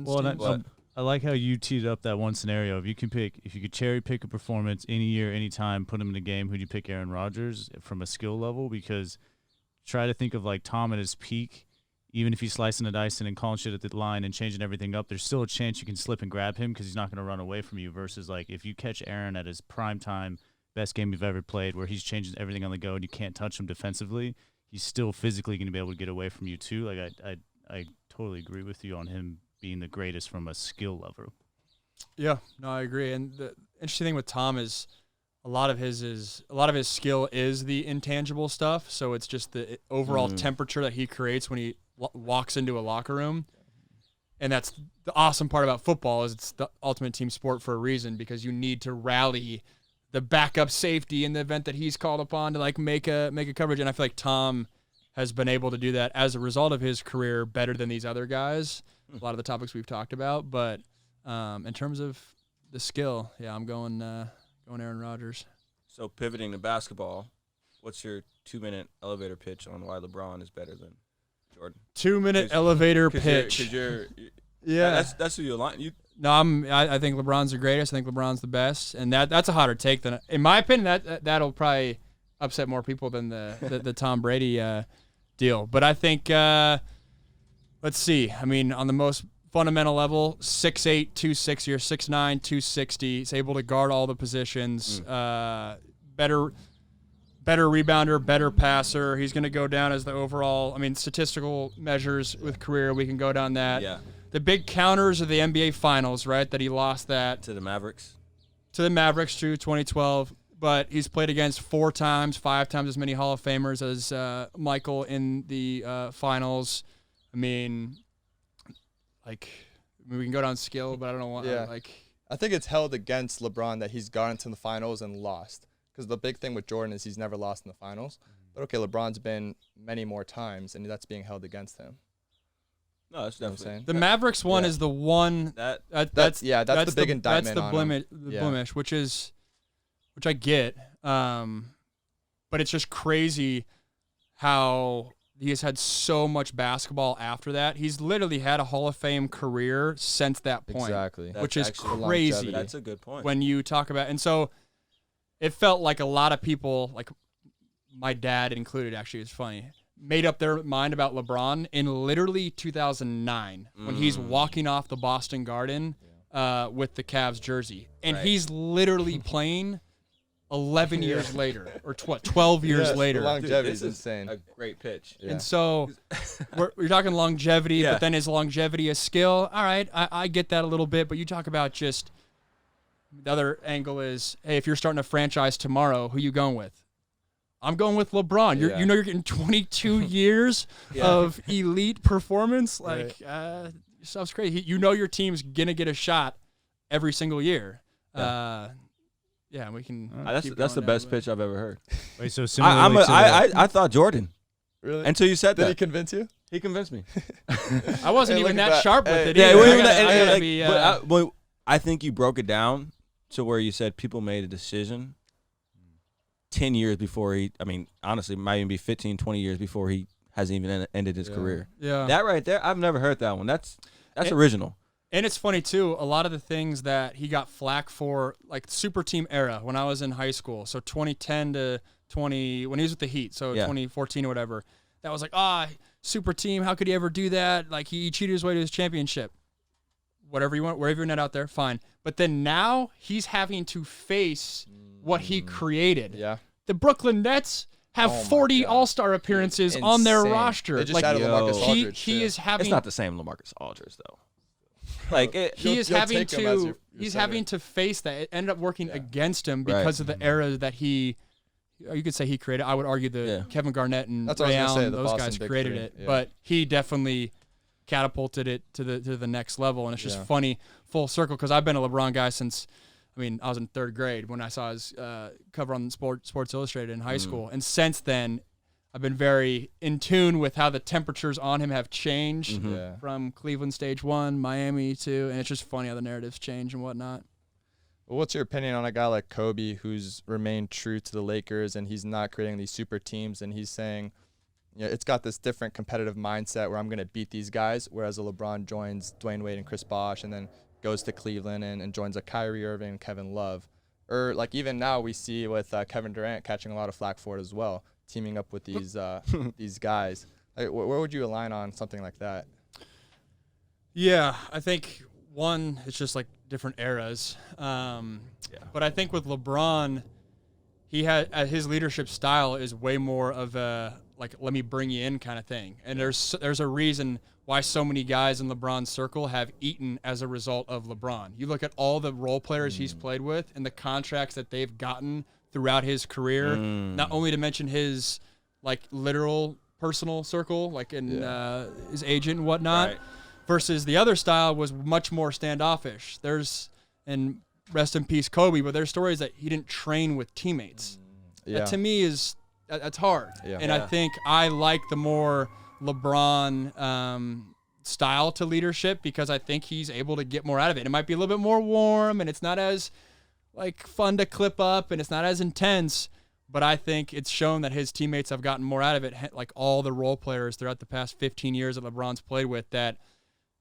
Well, and teams. I like how you teed up that one scenario. If you could cherry pick a performance any year, any time, put him in a game, who'd you pick? Aaron Rodgers from a skill level? Because try to think of like Tom at his peak. Even if he's slicing and dicing and calling shit at the line and changing everything up, there's still a chance you can slip and grab him because he's not going to run away from you. Versus like if you catch Aaron at his prime time, best game you've ever played, where he's changing everything on the go and you can't touch him defensively, he's still physically going to be able to get away from you too. Like I totally agree with you on him being the greatest from a skill level. Yeah, no, I agree. And the interesting thing with Tom is a lot of his skill is the intangible stuff. So it's just the overall temperature that he creates when he walks into a locker room. And that's the awesome part about football is it's the ultimate team sport for a reason, because you need to rally the backup safety in the event that he's called upon to like make a coverage. And I feel like Tom has been able to do that as a result of his career better than these other guys. A lot of the topics we've talked about, but in terms of the skill, yeah, I'm going Aaron Rodgers. So pivoting to basketball, what's your 2-minute elevator pitch on why LeBron is better than Jordan? 2-minute elevator pitch. Because you're yeah, that's who you align. No, I think LeBron's the greatest. I think LeBron's the best, and that's a hotter take than, in my opinion, that'll probably upset more people than the Tom Brady deal. But I think let's see. I mean, on the most fundamental level, 6'8", 260 or 6'9", 260. He's able to guard all the positions. Better rebounder, better passer. He's going to go down as the overall, statistical measures with career. We can go down that. Yeah. The big counters are the NBA Finals, right? That he lost that To the Mavericks. to the Mavericks, true, 2012. But he's played against 5 times as many Hall of Famers as Michael in the finals. We can go down skill, but I don't know what. Yeah. I think it's held against LeBron that he's gotten to the finals and lost. Because the big thing with Jordan is he's never lost in the finals. But okay, LeBron's been many more times, and that's being held against him. No, that's You know what I'm definitely saying? The Mavericks one Yeah. is the one That's the big indictment That's the on blemish, him. blemish, which I get. But it's just crazy how he has had so much basketball after that. He's literally had a Hall of Fame career since that point. Exactly. That's Which is actually crazy. longevity. That's a good point. When you talk about, and so it felt like a lot of people, like my dad included, actually, it's funny, made up their mind about LeBron in literally 2009 when he's walking off the Boston Garden with the Cavs jersey. And Right. he's literally playing 11 years later or 12 years later. The longevity is This insane. A great pitch. Yeah. And so we're talking longevity, Yeah. but then is longevity a skill? All right, I get that a little bit, but you talk about just the other angle is, hey, if you're starting a franchise tomorrow, who you going with? I'm going with LeBron. Yeah. You know you're getting 22 years of elite performance. Like, stuff's crazy. You know your team's going to get a shot every single year. Yeah, we can. That's the best pitch I've ever heard. Wait, so similarly I thought Jordan Really? until you said Did that. he convince you? He convinced me. I wasn't Hey, even look at that that. sharp with Hey. it. Yeah, either. it I wasn't gotta- that- I gotta like, be, but I think you broke it down to where you said people made a decision 10 years before he. I mean, honestly, it might even be 15, 20 years before he hasn't even ended his career. yeah. That right there, I've never heard that one. That's original. And it's funny too, a lot of the things that he got flack for, like super team era when I was in high school, so 2010 to 20, when he was with the Heat, so 2014 or whatever, that was like, super team, how could he ever do that? Like he cheated his way to his championship. Whatever you want, wherever you're net out there, fine. But then now he's having to face what he created. Yeah. The Brooklyn Nets have Oh my 40 God. All-Star appearances on their Insane. roster. They just Like, added LaMarcus he Aldridge, he too. is having It's not the same LaMarcus Aldridge though. Like he is you'll having take him as to your he's center. having to face that. It ended up working Yeah. against him because of the era that you could say he created. I would argue that Kevin Garnett and That's what I Ray was gonna say, Allen, the those Boston guys Big created Three. it, Yeah. but he definitely catapulted it to the next level. And it's just funny full circle because I've been a LeBron guy since. I mean, I was in third grade when I saw his cover on Sports Illustrated in high school, and since then, I've been very in tune with how the temperatures on him have changed from Cleveland stage 1, Miami 2, and it's just funny how the narratives change and whatnot. Well, what's your opinion on a guy like Kobe who's remained true to the Lakers and he's not creating these super teams and he's saying, it's got this different competitive mindset where I'm going to beat these guys, whereas a LeBron joins Dwayne Wade and Chris Bosh and then goes to Cleveland and joins a Kyrie Irving and Kevin Love. Or like even now we see with Kevin Durant catching a lot of flack for it as well, teaming up with these these guys. Like, where would you align on something like that? Yeah, I think one, it's just like different eras. But I think with LeBron, he had his leadership style is way more of a like let me bring you in kind of thing. And there's a reason why so many guys in LeBron's circle have eaten as a result of LeBron. You look at all the role players he's played with and the contracts that they've gotten throughout his career, not only to mention his like literal personal circle, like in his agent and whatnot, versus the other style was much more standoffish. And rest in peace Kobe, but there's stories that he didn't train with teammates. That to me that's hard. And I think I like the more LeBron style to leadership because I think he's able to get more out of it. It might be a little bit more warm and it's not as like fun to clip up and it's not as intense, but I think it's shown that his teammates have gotten more out of it. Like all the role players throughout the past 15 years that LeBron's played with, that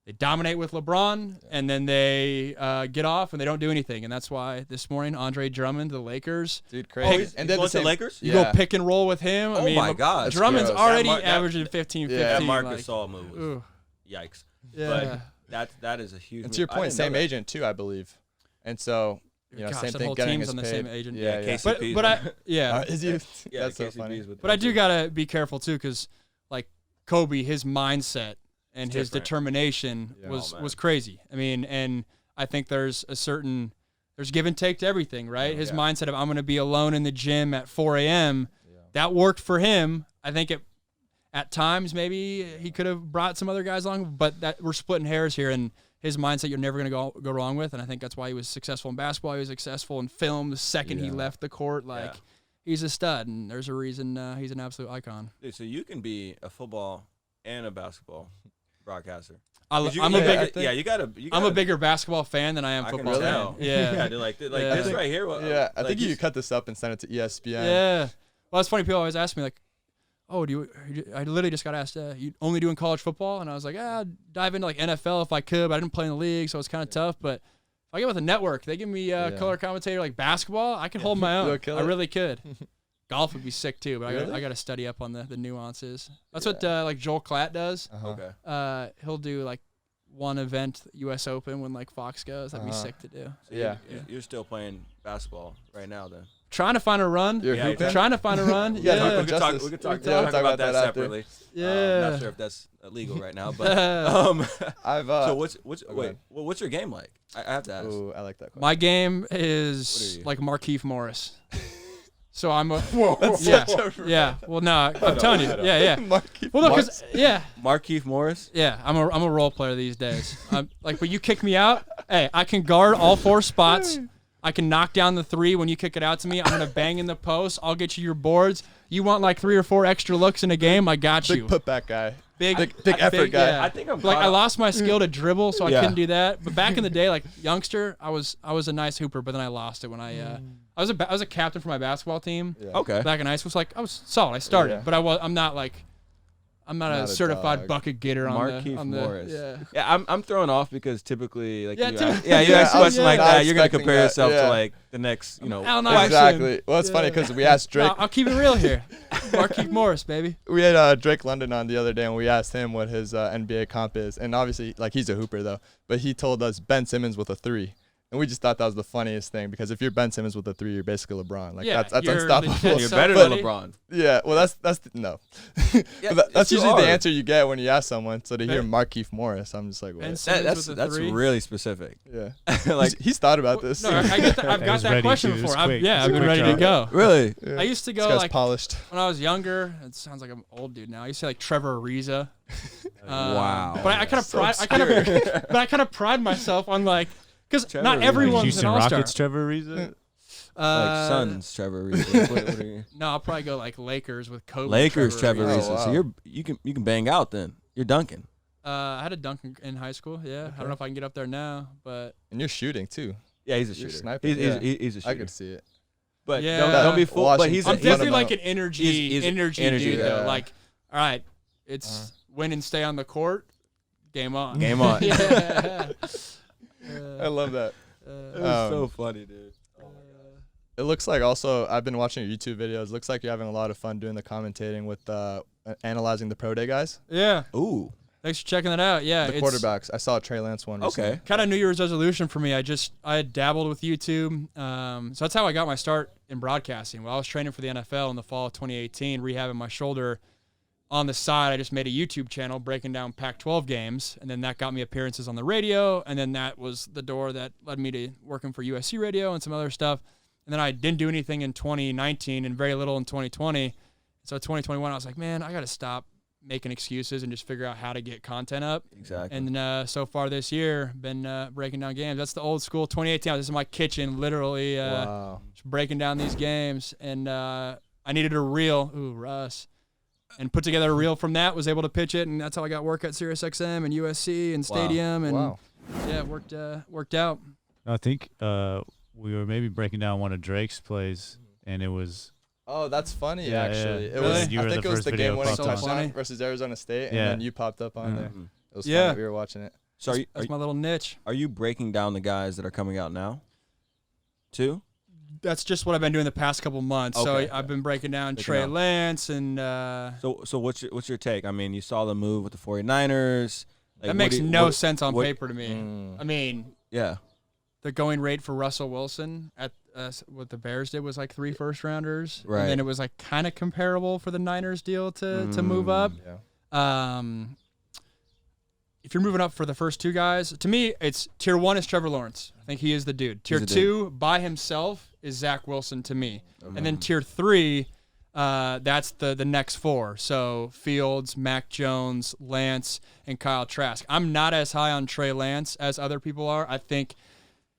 they dominate with LeBron and then they get off and they don't do anything. And that's why this morning, Andre Drummond, the Lakers. Dude, crazy. And then the Lakers? You go pick and roll with him. I mean, my God. Drummond's gross. already That averaging 15. That 15. Marcus like, Gasol move was ooh. yikes. Yeah. But that is a huge And move. to your I point, didn't know same that. agent too, I believe. And so, Gosh, same that thing, whole getting team's his on the paid. same agent. Yeah, yeah. KCP's But Is you? Yeah, That's so KCP's funny. with But I do them. gotta be careful too, because like Kobe, his mindset and his different. determination Yeah. was crazy. I mean, and I think there's give and take to everything, right? His mindset of I'm gonna be alone in the gym at 4 a.m. That worked for him. I think at times maybe he could have brought some other guys along, but that we're splitting hairs here. And his mindset you're never gonna go wrong with, and I think that's why he was successful in basketball. He was successful in film the second he left the court. Like he's a stud, and there's a reason he's an absolute icon. Dude, so you can be a football and a basketball broadcaster. I'm a bigger basketball fan than I am I can football tell. fan. Yeah, Yeah, dude, like this right here. I think you cut this up and send it to ESPN. yeah. Well, it's funny. People always ask me like, "Oh, I literally just got asked, you only doing college football?" And I was like, I'd dive into like NFL if I could, but I didn't play in the league, so it's kind of tough. But if I get with a network, they give me color commentator like basketball, I can hold my own. I really could. Golf would be sick too, but I got to study up on the nuances. That's what like Joel Klatt does. Okay. He'll do like one event, U.S. Open, when like Fox goes. That'd be sick to do. So you're still playing basketball right now, then? trying to find a run. You're hooping? Trying to find a run. Yeah, yeah. We could talk about that separately. Yeah. I'm not sure if that's illegal right now, but I've so what's your game like? I have to ask. Ooh, I like that question. My game What are is you? like Markieff Morris. So I'm a That's yeah. Well, no, I'm telling you. Yeah. Markieff Well, no, because Markieff Morris. yeah, I'm a role player these days. Like, but you kick me out, hey, I can guard all 4 spots. I can knock down the 3 when you kick it out to me. I'm gonna bang in the post. I'll get you your boards. You want like 3 or 4 extra looks in a game? I got you. Big putback guy. Big effort guy. Yeah. I think I'm like caught I up. lost my skill to dribble, so I Yeah. couldn't do that. But back in the day, like youngster, I was a nice hooper, but then I lost it when I was a captain for my basketball team Okay. back in high school. So like I was solid. I started, Yeah. but I'm not Not a a certified dog. bucket getter on Markieff the Morris. yeah. Yeah, I'm thrown off because typically, like, Yeah, you too. ask, you Yeah, ask a I was question like not that, you're gonna expecting compare that, yourself yeah. to like the next, Allen Iverson. Exactly. Well, it's funny because we asked Drake. No, I'll keep it real here. Markieff Morris, baby. We had Drake London on the other day, and we asked him what his NBA comp is, and obviously, like, he's a hooper though, but he told us Ben Simmons with a 3, and we just thought that was the funniest thing because if you're Ben Simmons with a 3, you're basically LeBron. Like Yeah, that's you're unstoppable. legit You're so better than funny. LeBron. Yeah, well, that's no. Yeah, But that's you usually the are. answer you get when you ask someone. So to hear Ben- Markieff Morris, I'm just like, Ben what? Simmons with a That's 3. really specific. Yeah, Like, he's thought about this. No, I get that, I've He got was that ready question to. It was before. quick. I've It's a been quick ready to draw. go. really? Yeah. I used to This go guy's like polished. when I was younger. It sounds like I'm an old dude now. I used to say like Trevor Ariza. Wow. But I kind of but I kind of pride myself on like because Trevor not Ariza. Like everyone's Houston an all-star. Rockets, Trevor Ariza. Like Suns, Trevor Ariza. What are you? No, I'll probably go like Lakers with Kobe. Lakers, Trevor Ariza. Ariza. Oh, So wow. you can bang out then. You're dunking. I had a dunk in high school. Yeah, I don't know if I can get up there now, but And you're shooting too. Yeah, he's a You're shooter. sniping, He's, yeah. he's a shooter. I could see it. But Yeah. don't be fooled. But Watching he's I'm Fun definitely about- like an energy he's energy dude guy. though. Yeah. Like, all right, it's win and stay on the court. Game on. Game on. Yeah. I love that. It was so funny, dude. It looks like also I've been watching your YouTube videos. Looks like you're having a lot of fun doing the commentating with analyzing the pro day guys. Yeah. Ooh. Thanks for checking that out. Yeah, The it's quarterbacks. I saw a Trey Lance one. Recently. Okay. kind of New Year's resolution for me. I had dabbled with YouTube. So that's how I got my start in broadcasting. While I was training for the NFL in the fall of 2018, rehabbing my shoulder. On the side, I just made a YouTube channel breaking down Pac-12 games, and then that got me appearances on the radio, and then that was the door that led me to working for USC Radio and some other stuff. And then I didn't do anything in 2019 and very little in 2020. So 2021, I was like, man, I got to stop making excuses and just figure out how to get content up. Exactly. And then so far this year, been breaking down games. That's the old school 2018. This is my kitchen, literally Wow. just breaking down these games. And I needed a reel. Ooh, Russ. And put together a reel from that, was able to pitch it, and that's how I got work at SiriusXM and USC and Stadium. And Wow. yeah, it worked out. I think we were maybe breaking down one of Drake's plays, and it was Oh, that's funny. Yeah, actually, yeah. it Really? was. You I were think the it was first the video game-winning popped up. touchdown Funny. versus Arizona State, and Yeah. then you popped up on there. Mhm. It was Yeah. funny. We were watching it. So That's my little niche. are you breaking down the guys that are coming out now? Too? That's just what I've been doing the past couple months. Okay. So I've been breaking down Breaking Trey down. Lance and So what's your take? I mean, you saw the move with the 49ers. Like, that makes no sense on what- paper to me. Mm. I mean, Yeah. the going rate for Russell Wilson at what the Bears did was like 3 first-rounders. Right. And then it was like kind of comparable for the Niners deal to move up. Yeah. If you're moving up for the first 2 guys, to me, it's tier 1 is Trevor Lawrence. I think he is the dude. Tier the 2 by himself is Zach Wilson to me. And then tier 3, that's the next 4. So Fields, Mac Jones, Lance, and Kyle Trask. I'm not as high on Trey Lance as other people are. I think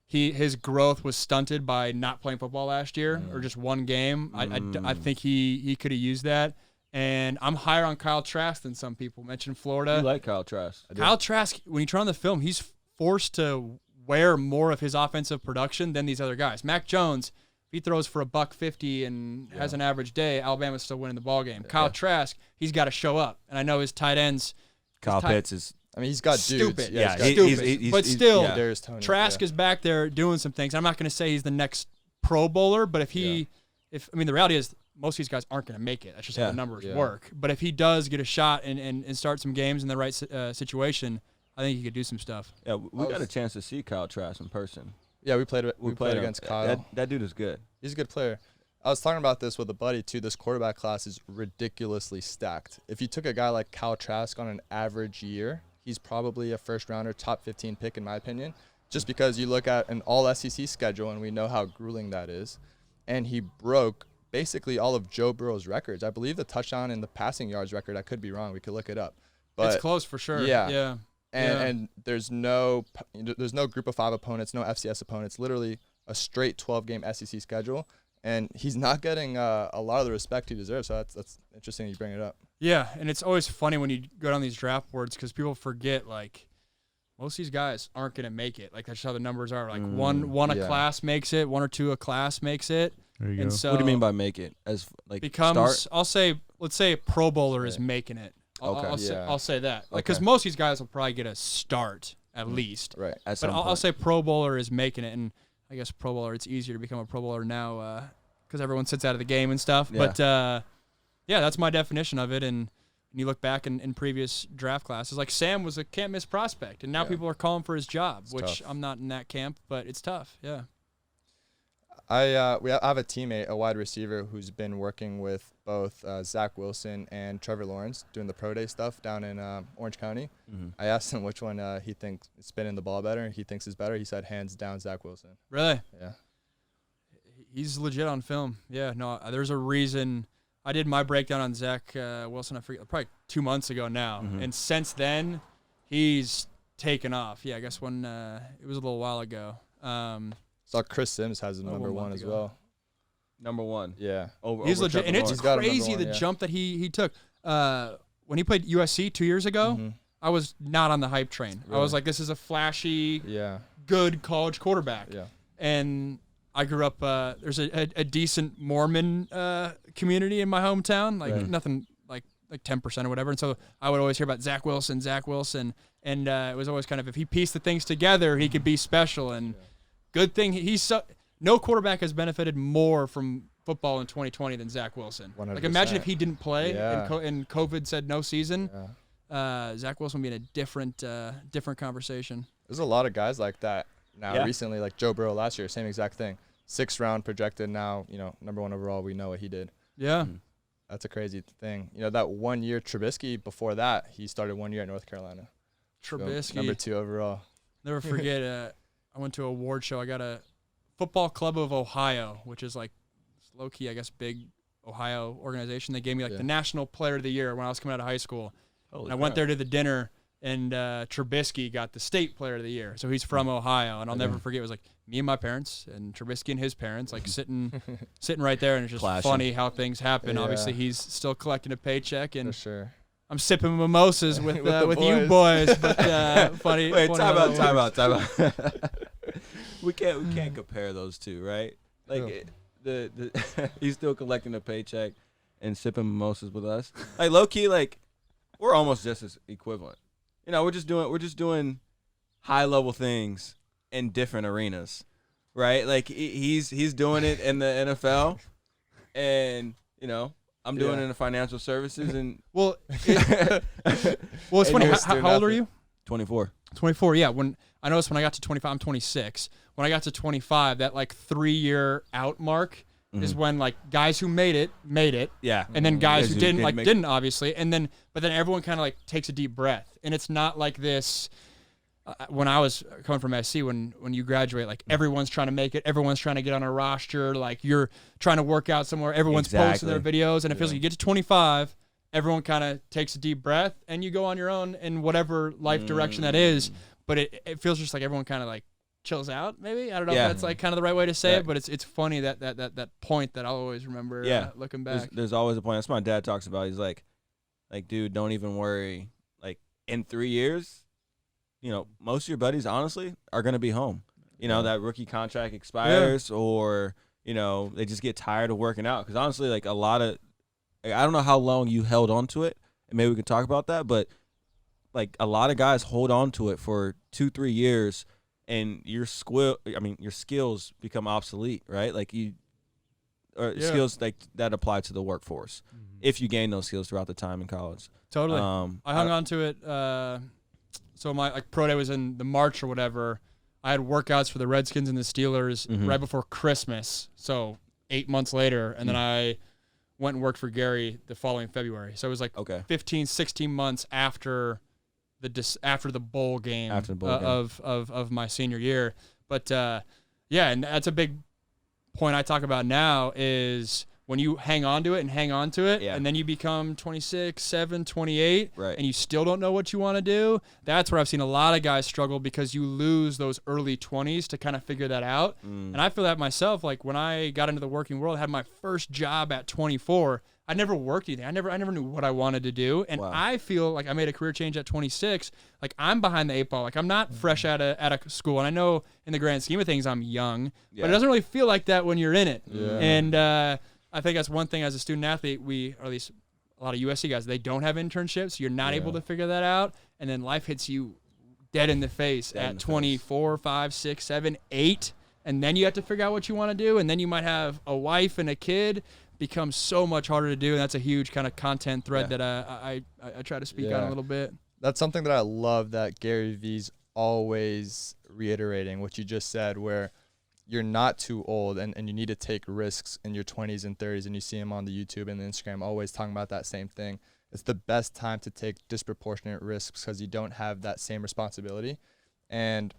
his growth was stunted by not playing football last year or just one game. I think he could have used that. And I'm higher on Kyle Trask than some people. Mentioned Florida. You like Kyle Trask. Kyle Trask, when you turn on the film, he's forced to wear more of his offensive production than these other guys. Mac Jones, if he throws for $150 and has an average day, Alabama's still winning the ball game. Kyle Trask, he's got to show up. And I know his tight ends. Kyle tight- Pitts is I mean, he's got Stupid. dudes. yeah, he's got stupid. But still, yeah. Darius Toney. Trask is back there doing some things. I'm not going to say he's the next Pro Bowler, but if the reality is most of these guys aren't going to make it. That's just how Yeah. the numbers Yeah. work. But if he does get a shot and start some games in the right situation, I think he could do some stuff. Yeah, we got a chance to see Kyle Trask in person. Yeah, we played him. against Kyle. That dude is good. He's a good player. I was talking about this with a buddy too. This quarterback class is ridiculously stacked. If you took a guy like Kyle Trask on an average year, he's probably a first rounder, top 15 pick in my opinion, just because you look at an all SEC schedule and we know how grueling that is. And he broke basically all of Joe Burrow's records. I believe the touchdown and the passing yards record, I could be wrong. We could look it up. But it's close for sure. Yeah. And there's no group of 5 opponents, no FCS opponents, literally a straight 12-game SEC schedule. And he's not getting a lot of the respect he deserves. So that's interesting you bring it up. Yeah, and it's always funny when you go down these draft boards because people forget, like, most of these guys aren't going to make it. Like, that's how the numbers are. Like, one a class makes it, 1 or 2 a class makes it. There you and go. so What do you mean by make it? As like becomes, start? let's say a Pro Bowler is making it. Okay. I'll say that. Like, because Okay. most of these guys will probably get a start at least. Right. At But some I'll point. say Pro Bowler is making it, and I guess Pro Bowler, it's easier to become a Pro Bowler now because everyone sits out of the game and stuff. Yeah. But, yeah, that's my definition of it. And you look back in previous draft classes, like Sam was a can't-miss prospect, and now people are calling for his job, which tough. I'm not in that camp, but it's tough, yeah. I have a teammate, a wide receiver, who's been working with both Zach Wilson and Trevor Lawrence doing the pro day stuff down in Orange County. Mhm. I asked him which one he thinks is spinning the ball better. He thinks is better. He said hands down Zach Wilson. Really? Yeah. He's legit on film. Yeah, no, there's a reason. I did my breakdown on Zach Wilson, I forget, probably 2 months ago now. Mhm. And since then, he's taken off. Yeah, I guess when it was a little while ago. Saw Chris Sims has the number 1 as ago. well. Number 1. Yeah. He's over legit, Trevor and it's Lawrence. He's got him number crazy 1, the yeah. jump that he took. When he played USC 2 years ago, Mhm. I was not on the hype train. I was Really? like, this is a flashy, Yeah. good college quarterback. Yeah. And I grew up, there's a decent Mormon community in my hometown, like Right. nothing like 10% or whatever. And so I would always hear about Zach Wilson. And it was always kind of, if he pieced the things together, he could be special. And good thing no quarterback has benefited more from football in 2020 than Zach Wilson. 100%. Like, imagine if he didn't play Yeah. and COVID said no season. Yeah. Zach Wilson would be in a different conversation. There's a lot of guys like that now Yeah. recently, like Joe Burrow last year, same exact thing. 6th round projected now, number 1 overall. We know what he did. Yeah. That's a crazy thing. That 1 year Trubisky, before that, he started 1 year at North Carolina. So, Trubisky. number 2 overall. Never forget, I went to an award show. I got a Football Club of Ohio, which is like low-key, I guess, big Ohio organization. They gave me like Yeah. the National Player of the Year when I was coming out of high school. Holy And I went crap. there to the dinner, and Trubisky got the State Player of the Year. So he's from Ohio, and I'll never forget. It was like me and my parents, and Trubisky and his parents, like sitting right there, and it's just Clashing. funny how things happen. Yeah. Obviously, he's still collecting a paycheck, For and sure. I'm sipping mimosas with the you boys. But funny. Wait, funny time how out, that time works. out, time out. we can't compare those two, right? Like No. the he's still collecting a paycheck and sipping mimosas with us. Like low key, like we're almost just as equivalent. We're just doing high level things in different arenas, right? Like he's doing it in the NFL, and I'm doing it in the financial services and Well, it's And funny. you're How still old are nothing. you? 24. 24. Yeah. When I noticed when I got to 25, I'm 26. When I got to 25, that like 3-year out mark is when like guys who made it, Yeah, and then guys Guys who who didn't didn't like make- didn't obviously, but then everyone kind of like takes a deep breath, and it's not like this. When I was coming from SC, when you graduate, like everyone's trying to make it, everyone's trying to get on a roster, like you're trying to work out somewhere, everyone's posting their Exactly. videos, and it feels like you get to 25, everyone kind of takes a deep breath, and you go on your own in whatever life direction that is. But it feels just like everyone kind of like chills out. Maybe I don't know Yeah. if that's like kind of the right way to say Yeah. it, but it's funny that point that I'll always remember. Yeah. Looking There's, back. there's always a point. That's what my dad talks about. He's like, dude, don't even worry. Like in 3 years, most of your buddies honestly are gonna be home. That rookie contract expires, or they just get tired of working out. Because honestly, like a lot of, I don't know how long you held on to it, and maybe we can talk about that. But like a lot of guys hold on to it for 2-3 years, and your skills become obsolete, right? Like skills like that apply to the workforce if you gain those skills throughout the time in college. Totally. I hung on to it. So my pro day was in the March or whatever. I had workouts for the Redskins and the Steelers right before Christmas. So 8 months later, and then I went and worked for Gary the following February. So it was like 15, 16 months after the bowl game, of my senior year. But yeah, and that's a big point I talk about now is when you hang on to it, and then you become 26, 7, 28, and you still don't know what you want to do. That's where I've seen a lot of guys struggle because you lose those early 20s to kind of figure that out. And I feel that myself. Like when I got into the working world, I had my first job at 24. I never worked anything. I never knew what I wanted to do. And I feel like I made a career change at 26. Like I'm behind the 8 ball. Like I'm not fresh out of school. And I know in the grand scheme of things, I'm young, but it doesn't really feel like that when you're in it. Yeah. And I think that's one thing as a student athlete, or at least a lot of USC guys, they don't have internships. You're not able to figure that out. And then life hits you dead in the face at 24, 5, 6, 7, 8. And then you have to figure out what you want to do. And then you might have a wife and a kid. Becomes so much harder to do, and that's a huge kind of content thread that I try to speak on a little bit. That's something that I love that Gary V's always reiterating, what you just said, where you're not too old and you need to take risks in your 20s and 30s, and you see him on the YouTube and the Instagram always talking about that same thing. It's the best time to take disproportionate risks because you don't have that same responsibility. And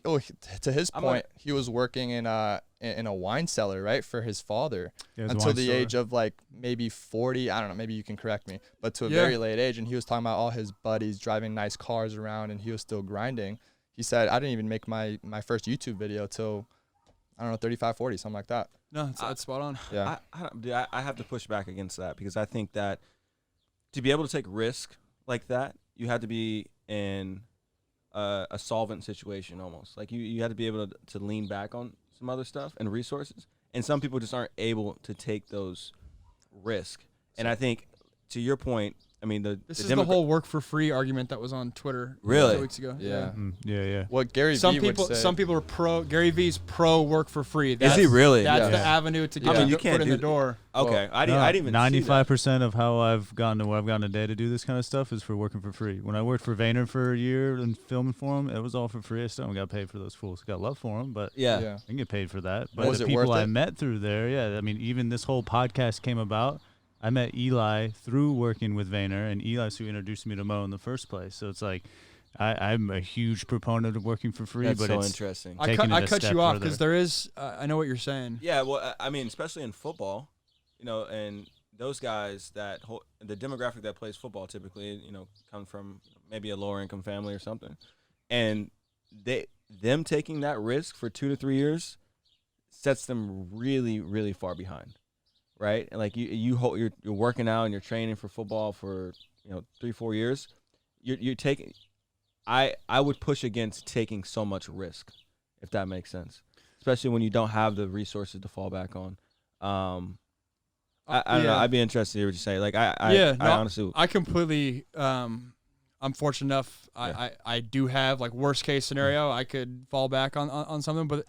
to his point, he was working in a wine cellar, right, for his father until the age of like maybe 40. I don't know, maybe you can correct me, but to a very late age. And he was talking about all his buddies driving nice cars around, and he was still grinding. He said, I didn't even make my first YouTube video till, I don't know, 35, 40, something like that. No, that's spot on. Yeah. I have to push back against that because I think that to be able to take risk like that, you have to be in a solvent situation almost. Like you had to be able to lean back on some other stuff and resources. And some people just aren't able to take those risks. And I think, to your point, I mean, this is the whole work for free argument that was on Twitter 2 weeks ago. Yeah. Yeah. What Gary V would say. Some people are pro. Gary V's pro work for free. Is he really? That's the avenue to get your foot in the door. Okay. I didn't even 95% of how I've gotten to where I've gotten today to do this kind of stuff is for working for free. When I worked for Vayner for a year and filming for him, it was all for free. I still got paid for those fools. Got love for them, but I can get paid for that. But the people I met through there, I mean, even this whole podcast came about. I met Eli through working with Vayner, and Eli's who introduced me to Mo in the first place. So it's like I'm a huge proponent of working for free. That's but so it's interesting. I cut you off because there is I know what you're saying. Yeah, well, I mean, especially in football, and those guys the demographic that plays football typically, come from maybe a lower income family or something, and them taking that risk for 2 to 3 years sets them really, really far behind. Right, and like you're working out and you're training for football for 3-4 years. You're taking. I would push against taking so much risk, if that makes sense, especially when you don't have the resources to fall back on. I don't know. I'd be interested to hear what you say. Like I honestly, I completely. I'm fortunate enough. I do have like worst case scenario. I could fall back on something, but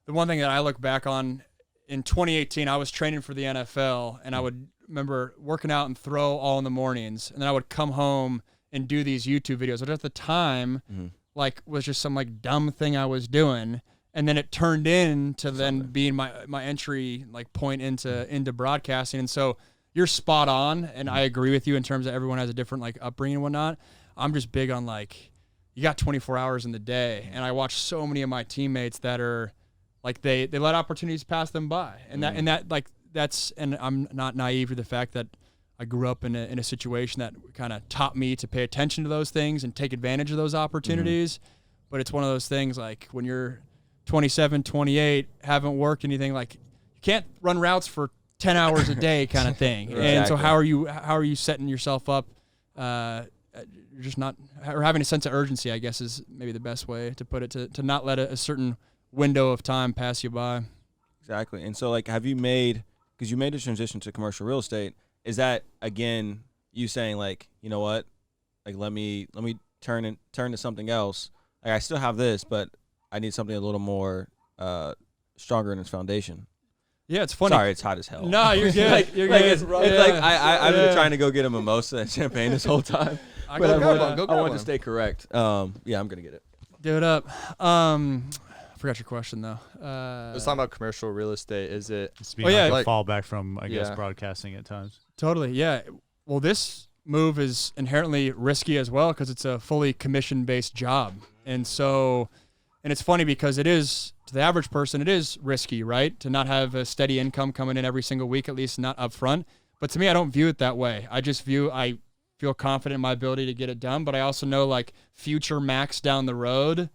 the one thing that I look back on. In 2018, I was training for the NFL, and I would remember working out and throw all in the mornings, and then I would come home and do these YouTube videos, which at the time, was just some like dumb thing I was doing, and then it turned into then being my entry point into broadcasting. And so you're spot on, and I agree with you in terms of everyone has a different upbringing and whatnot. I'm just big on you got 24 hours in the day, and I watch so many of my teammates that are. They let opportunities pass them by, and that's I'm not naive to the fact that I grew up in a situation that kind of taught me to pay attention to those things and take advantage of those opportunities. But it's one of those things when you're 27, 28, haven't worked anything, you can't run routes for 10 hours a day kind of thing. Exactly. And so how are you setting yourself up? You're just not or having a sense of urgency, I guess, is maybe the best way to put it. To not let a certain window of time pass you by. Exactly. And so have you made, because you made a transition to commercial real estate, is that again you saying you know what, let me turn to something else? I still have this, but I need something a little more stronger in its foundation. Yeah, it's funny. Sorry, it's hot as hell. No, you're good. You're good. It's I've been trying to go get a mimosa and champagne this whole time. I want to stay correct. Yeah, I'm gonna get it. Do it up. forgot your question though. Let's talk about commercial real estate. Is it? It's being like a fallback from, I guess, Yeah. broadcasting at times. Totally, yeah. Well, this move is inherently risky as well because it's a fully commission-based job. And so, and it's funny because it is, to the average person, it is risky, right? To not have a steady income coming in every single week, at least not up front. But to me, I don't view it that way. I feel confident in my ability to get it done, but I also know, like, future Max down the road,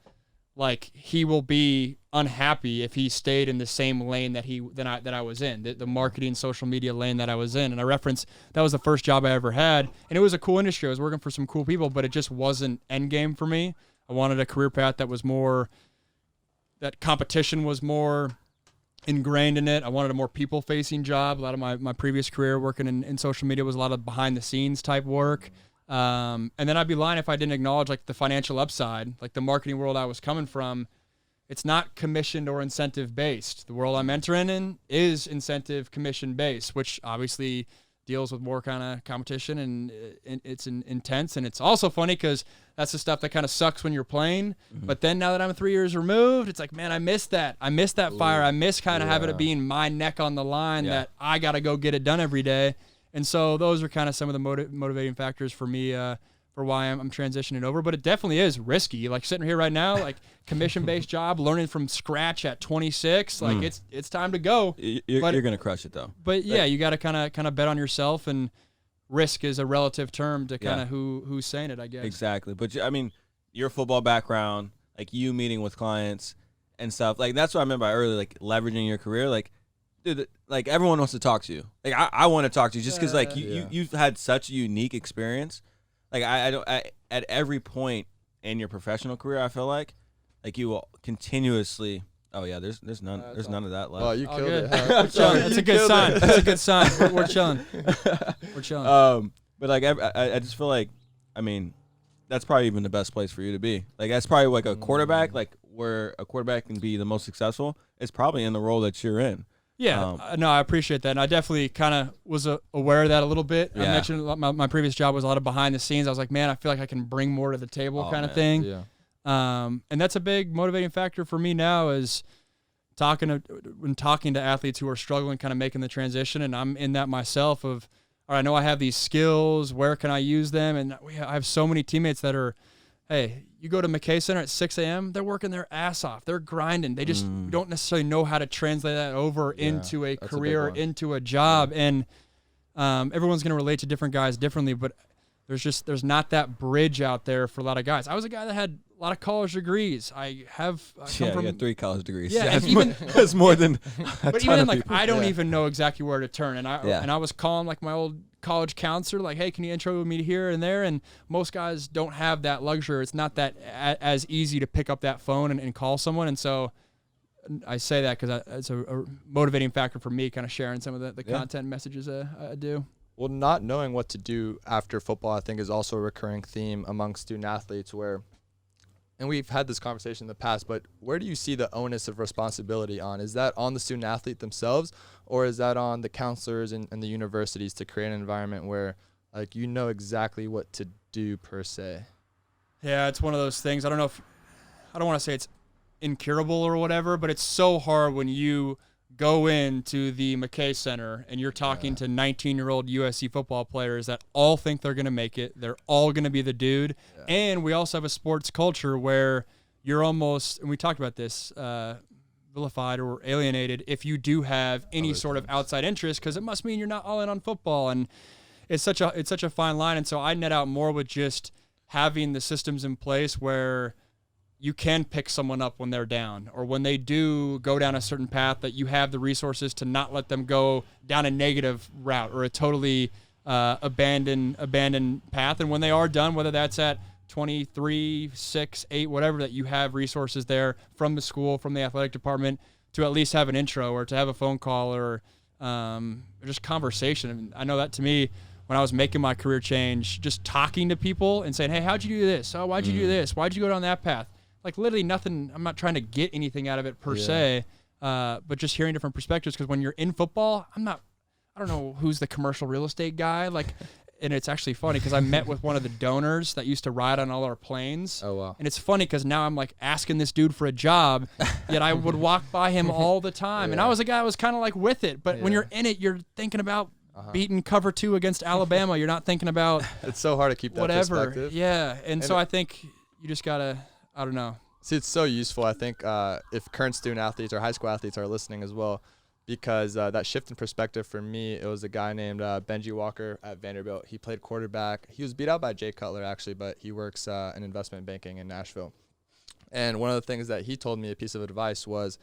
like, he will be unhappy if he stayed in the same lane that I was in, the marketing social media lane that I was in. And I reference that was the first job I ever had, and it was a cool industry. I was working for some cool people, but it just wasn't end game for me. I wanted a career path that was more, that competition was more ingrained in it. I wanted a more people-facing job. A lot of my previous career working in social media was a lot of behind-the-scenes type work. And then I'd be lying if I didn't acknowledge, like, the financial upside, like the marketing world I was coming from. It's not commissioned or incentive based. The world I'm entering in is incentive commission based, which obviously deals with more kind of competition, and it's intense. And it's also funny because that's the stuff that kind of sucks when you're playing. Mm-hmm. But then now that I'm 3 years removed, it's like, man, I miss that. I miss that fire. I miss kind of having it being my neck on the line that I got to go get it done every day. And so those are kind of some of the motivating factors for me for why I'm transitioning over. But it definitely is risky. Like, sitting here right now, like, commission-based job, learning from scratch at 26, like, it's time to go. You're going to crush it, though. But, yeah, you got to kind of bet on yourself, and risk is a relative term to kind of who's saying it, I guess. Exactly. But, I mean, your football background, like, you meeting with clients and stuff, like, that's what I meant by earlier, like, leveraging your career. Like, dude, like, everyone wants to talk to you. Like, I want to talk to you just because, like, you've had such a unique experience. Like, I at every point in your professional career, I feel like you will continuously. Oh yeah, there's none of that left. Well, you killed it. We're chilling. That's a good sign. That's a good sign. We're chilling. We're chilling. But like, I just feel like, I mean, that's probably even the best place for you to be. Like, that's probably like a quarterback, like where a quarterback can be the most successful. It's probably in the role that you're in. Yeah, no, I appreciate that. And I definitely kind of was aware of that a little bit. Yeah. I mentioned my previous job was a lot of behind the scenes. I was like, man, I feel like I can bring more to the table kind of thing. Yeah. And that's a big motivating factor for me now is talking to athletes who are struggling, kind of making the transition. And I'm in that myself of, all right, I know I have these skills. Where can I use them? And I have so many teammates that are, hey, you go to McKay Center at 6 a.m., they're working their ass off. They're grinding. They just don't necessarily know how to translate that over into a career, into a job. And everyone's going to relate to different guys differently, but there's not that bridge out there for a lot of guys. I was a guy that had a lot of college degrees. I come from, you had 3 college degrees. Yeah, that's and even that's more than. But even then, like, I don't even know exactly where to turn. And I was calling, like, my old college counselor, like, hey, can you intro me here and there? And most guys don't have that luxury. It's not that as easy to pick up that phone and call someone. And so I say that because it's a motivating factor for me, kind of sharing some of the content messages I do. Well, not knowing what to do after football, I think, is also a recurring theme among student athletes where, and we've had this conversation in the past, but where do you see the onus of responsibility on? Is that on the student athlete themselves, or is that on the counselors and the universities to create an environment where, like, you know exactly what to do per se? Yeah, it's one of those things. I don't want to say it's incurable or whatever, but it's so hard when you go into the McKay Center and you're talking to 19-year-old USC football players that all think they're going to make it. They're all going to be the dude. Yeah. And we also have a sports culture where you're almost, and we talked about this, vilified or alienated if you do have any sort of outside interest, because it must mean you're not all in on football. And it's such a fine line. And so I net out more with just having the systems in place where you can pick someone up when they're down, or when they do go down a certain path, that you have the resources to not let them go down a negative route or a totally abandoned path. And when they are done, whether that's at 23, 6, 8, whatever, that you have resources there from the school, from the athletic department, to at least have an intro or to have a phone call or just conversation. And I know that to me, when I was making my career change, just talking to people and saying, hey, how'd you do this? Oh, why'd you do this? Why'd you go down that path? Like, literally nothing. I'm not trying to get anything out of it per se, but just hearing different perspectives. Because when you're in football, I don't know who's the commercial real estate guy. Like, And it's actually funny because I met with one of the donors that used to ride on all our planes. Oh, wow. And it's funny because now I'm like asking this dude for a job, yet I would walk by him all the time. And I was a guy that was kind of like with it. But when you're in it, you're thinking about beating cover 2 against Alabama. You're not thinking about It's so hard to keep that perspective. Yeah. And so I think you just got to, I don't know. See, it's so useful, I think, if current student athletes or high school athletes are listening as well, because that shift in perspective for me, it was a guy named Benji Walker at Vanderbilt. He played quarterback. He was beat out by Jay Cutler, actually, but he works in investment banking in Nashville. And one of the things that he told me, a piece of advice, was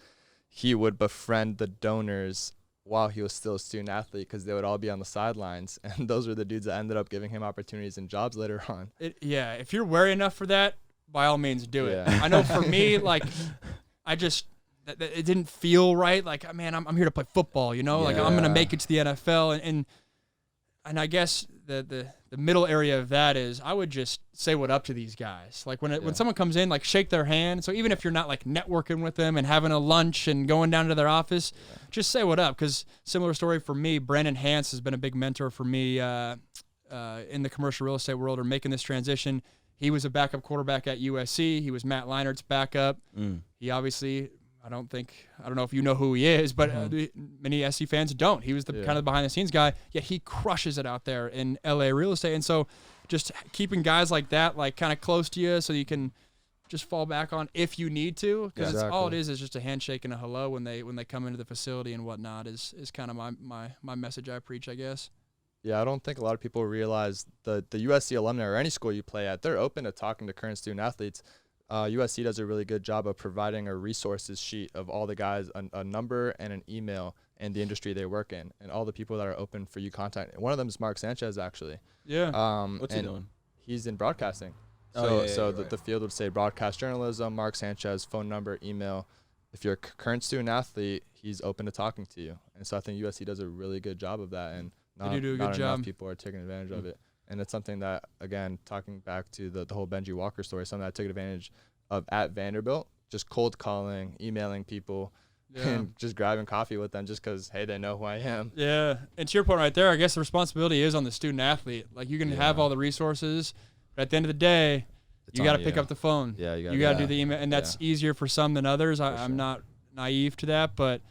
he would befriend the donors while he was still a student athlete because they would all be on the sidelines. And those were the dudes that ended up giving him opportunities and jobs later on. If you're wary enough for that, by all means, do it. Yeah. I know for me, like, it didn't feel right. Like, man, I'm here to play football, you know? Like, I'm going to make it to the NFL. And I guess the middle area of that is I would just say what up to these guys. Like, when someone comes in, like, shake their hand. So even if you're not, like, networking with them and having a lunch and going down to their office, just say what up. Because similar story for me, Brandon Hance has been a big mentor for me in the commercial real estate world or making this transition. He was a backup quarterback at USC. He was Matt Leinert's backup. He obviously, I don't know if you know who he is, but many SC fans don't. He was the kind of behind-the-scenes guy, yet he crushes it out there in LA real estate. And so just keeping guys like that, like, kind of close to you so you can just fall back on if you need to, because all it is just a handshake and a hello when they come into the facility and whatnot is kind of my message I preach, I guess. Yeah, I don't think a lot of people realize the USC alumni or any school you play at, they're open to talking to current student athletes. USC does a really good job of providing a resources sheet of all the guys, a number and an email and the industry they work in, and all the people that are open for you contact. One of them is Mark Sanchez, actually. Yeah. What's he doing? He's in broadcasting. Oh, The field would say broadcast journalism, Mark Sanchez, phone number, email. If you're a current student athlete, he's open to talking to you. And so I think USC does a really good job of that. And They do a good not job. enough people are taking advantage of it. And it's something that, again, talking back to the whole Benji Walker story, something I took advantage of at Vanderbilt, just cold calling, emailing people, and just grabbing coffee with them just because, hey, they know who I am. Yeah. And to your point right there, I guess the responsibility is on the student athlete. Like, you can have all the resources, but at the end of the day, you got to pick up the phone. Yeah, you got to do the email, and that's easier for some than others. I'm not naive to that, but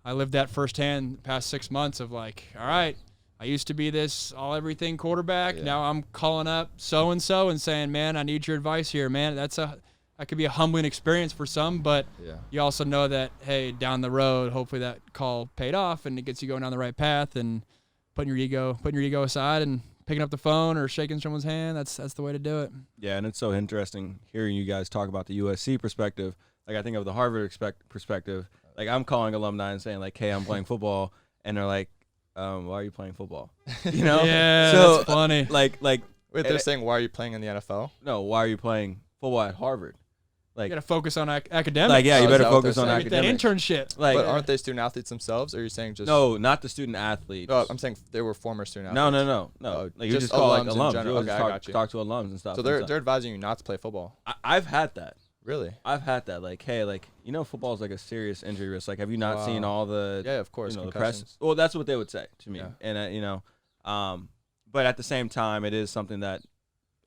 I lived that firsthand the past 6 months of like, all right, I used to be this everything quarterback. Yeah. Now I'm calling up so-and-so and saying, man, I need your advice here, man. That could be a humbling experience for some, but you also know that, hey, down the road, hopefully that call paid off and it gets you going down the right path and putting your ego aside and picking up the phone or shaking someone's hand. That's the way to do it. Yeah, and it's so interesting hearing you guys talk about the USC perspective. Like, I think of the Harvard perspective. Like, I'm calling alumni and saying, like, hey, I'm playing football, and they're like, why are you playing football? You know? Yeah, so, that's funny. Like, wait, they're saying, why are you playing in the NFL? No, why are you playing football at Harvard? Like, you got to focus on academics. Like, yeah, you better focus on academics. academics. That internship. Like, but aren't they student athletes themselves, or are you saying just... No, not the student athletes. No, I'm saying they were former student athletes. No. Like, you just just call, like, alums in alums. general. You Okay, I just got you. talk to alums and stuff. So they're advising you not to play football. I've had that. Really? I've had that. Like, hey, like, you know, football is like a serious injury risk. Like, have you not seen all the... Yeah, of course. You know, the press. Well, that's what they would say to me. Yeah. And, you know, but at the same time, it is something that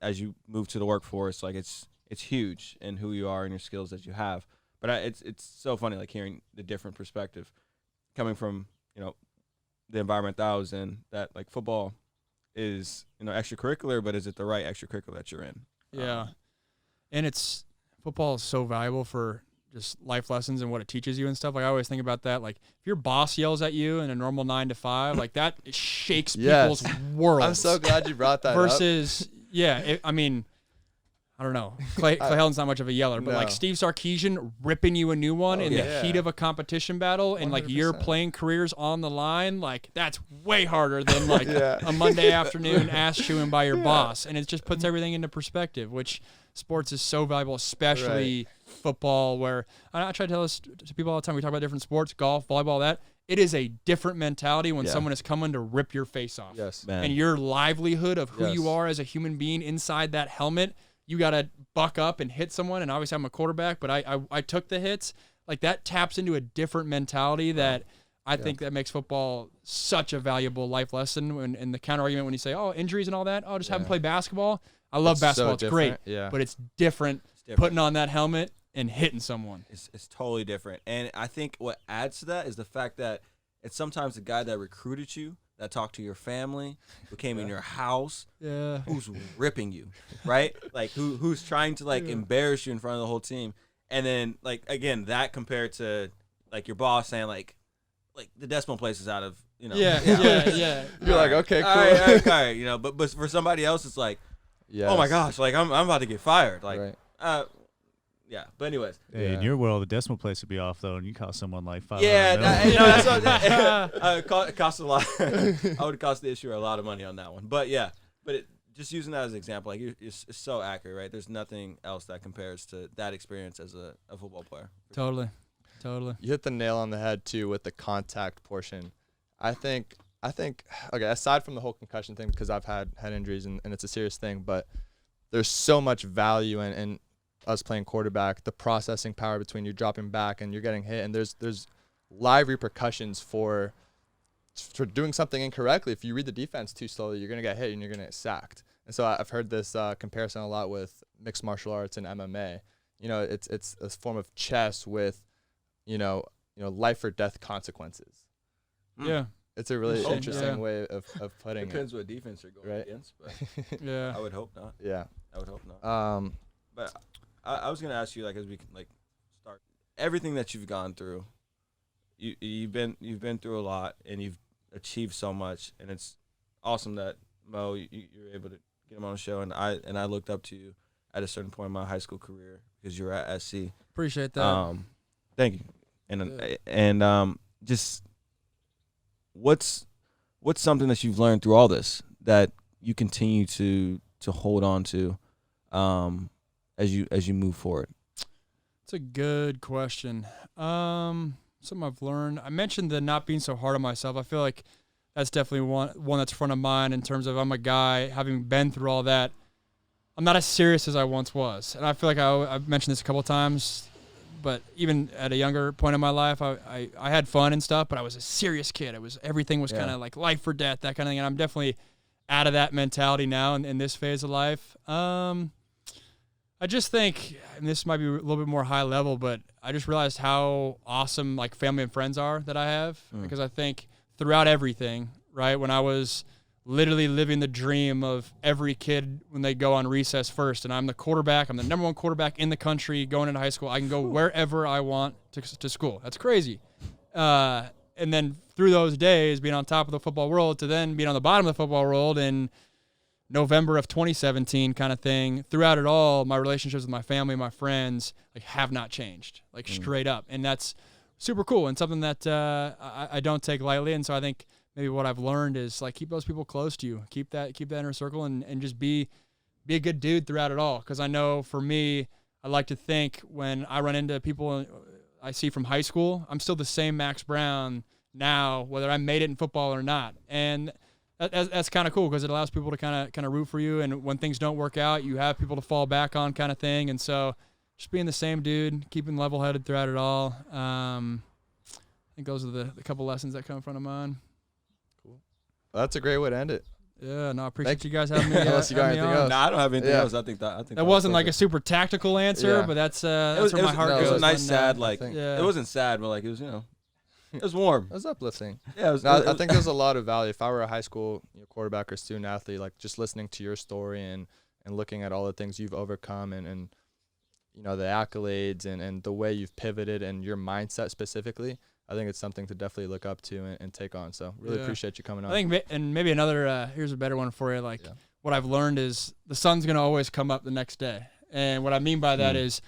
as you move to the workforce, like, it's huge in who you are and your skills that you have. But it's so funny, like, hearing the different perspective coming from, you know, the environment that I was in, that, like, football is, you know, extracurricular, but is it the right extracurricular that you're in? Yeah. And football is so valuable for just life lessons and what it teaches you and stuff. Like, I always think about that. Like, if your boss yells at you in a normal 9 to 5, like, that shakes people's worlds. I'm so glad you brought that up. Versus, I mean, I don't know. Clay Helton's not much of a yeller, but like Steve Sarkisian ripping you a new one in the heat of a competition battle, and like 100%. your playing career's on the line, like that's way harder than like a Monday afternoon ass chewing by your boss, and it just puts everything into perspective. Which sports is so valuable, especially football. Where I try to tell this to people all the time. We talk about different sports, golf, volleyball, that. It is a different mentality when someone is coming to rip your face off. Yes, man. And your livelihood of who you are as a human being inside that helmet. You got to buck up and hit someone, and obviously I'm a quarterback, but I took the hits. Like, that taps into a different mentality that I think that makes football such a valuable life lesson. In the counter argument, when you say, "Oh, injuries and all that," just have them play basketball. I love basketball; it's great, but it's different. Putting on that helmet and hitting someone. It's totally different. And I think what adds to that is the fact that it's sometimes the guy that recruited you, that talked to your family, who came in your house, who's ripping you, right? Like who's trying to embarrass you in front of the whole team. And then again, that compared to your boss saying like the decimal place is out of, Yeah. You're like, okay, cool. All right, but for somebody else it's like, oh my gosh, I'm about to get fired. Yeah, but anyways. Hey, in your world, the decimal place would be off though, and you cost someone like $500 that's what it cost a lot. I would cost the issuer a lot of money on that one. But yeah, just using that as an example, it's so accurate, right? There's nothing else that compares to that experience as a football player. Totally. You hit the nail on the head too with the contact portion. I think okay, aside from the whole concussion thing, because I've had head injuries and it's a serious thing, but there's so much value in us playing quarterback, the processing power between you dropping back and you're getting hit, and there's live repercussions for doing something incorrectly. If you read the defense too slowly, you're gonna get hit and you're gonna get sacked. And so I've heard this comparison a lot with mixed martial arts and MMA. It's a form of chess with life or death consequences. Yeah, it's a really interesting way of putting Depends what defense you're going against, but I would hope not. Yeah, I would hope not. But I was gonna ask you, as we can start everything that you've gone through. You've been through a lot and you've achieved so much, and it's awesome that Mo you're able to get him on the show, and I looked up to you at a certain point in my high school career because you were at SC. Appreciate that. Thank you. And just what's something that you've learned through all this that you continue to hold on to as you move forward? It's a good question. Something I've learned. I mentioned the not being so hard on myself. I feel like that's definitely one that's front of mind in terms of I'm a guy, having been through all that, I'm not as serious as I once was. And I feel like I've mentioned this a couple of times, but even at a younger point in my life, I had fun and stuff, but I was a serious kid. Everything was kind of like life or death, that kind of thing. And I'm definitely out of that mentality now in this phase of life. I just think, and this might be a little bit more high level, but I just realized how awesome family and friends are that I have, because I think throughout everything, right, when I was literally living the dream of every kid when they go on recess first, and I'm the quarterback, I'm the number one quarterback in the country going into high school, I can go wherever I want to school. That's crazy. And then through those days, being on top of the football world to then being on the bottom of the football world in November of 2017 kind of thing, throughout it all, my relationships with my family, my friends, have not changed, straight up. And that's super cool and something that I don't take lightly. And so I think maybe what I've learned is keep those people close to you, keep that inner circle, and just be a good dude throughout it all. Because I know for me, I like to think when I run into people I see from high school, I'm still the same Max Browne now, whether I made it in football or not. And that's kind of cool because it allows people to kind of root for you, and when things don't work out, you have people to fall back on, kind of thing. And so, just being the same dude, keeping level-headed throughout it all. I think those are the couple lessons that come in front of mine. Cool. Well, that's a great way to end it. Yeah, no, I appreciate you guys having me. Unless you got anything else. No, I don't have anything else. I think that wasn't a super tactical answer, but that's where my heart goes. It was a nice, sad. It wasn't sad, but it was It was warm. It was uplifting. Yeah, I think there's a lot of value. If I were a high school quarterback or student athlete, just listening to your story and looking at all the things you've overcome and the accolades and the way you've pivoted and your mindset specifically, I think it's something to definitely look up to and take on. So really appreciate you coming on. I think, and maybe another, here's a better one for you. What I've learned is the sun's going to always come up the next day. And what I mean by that is,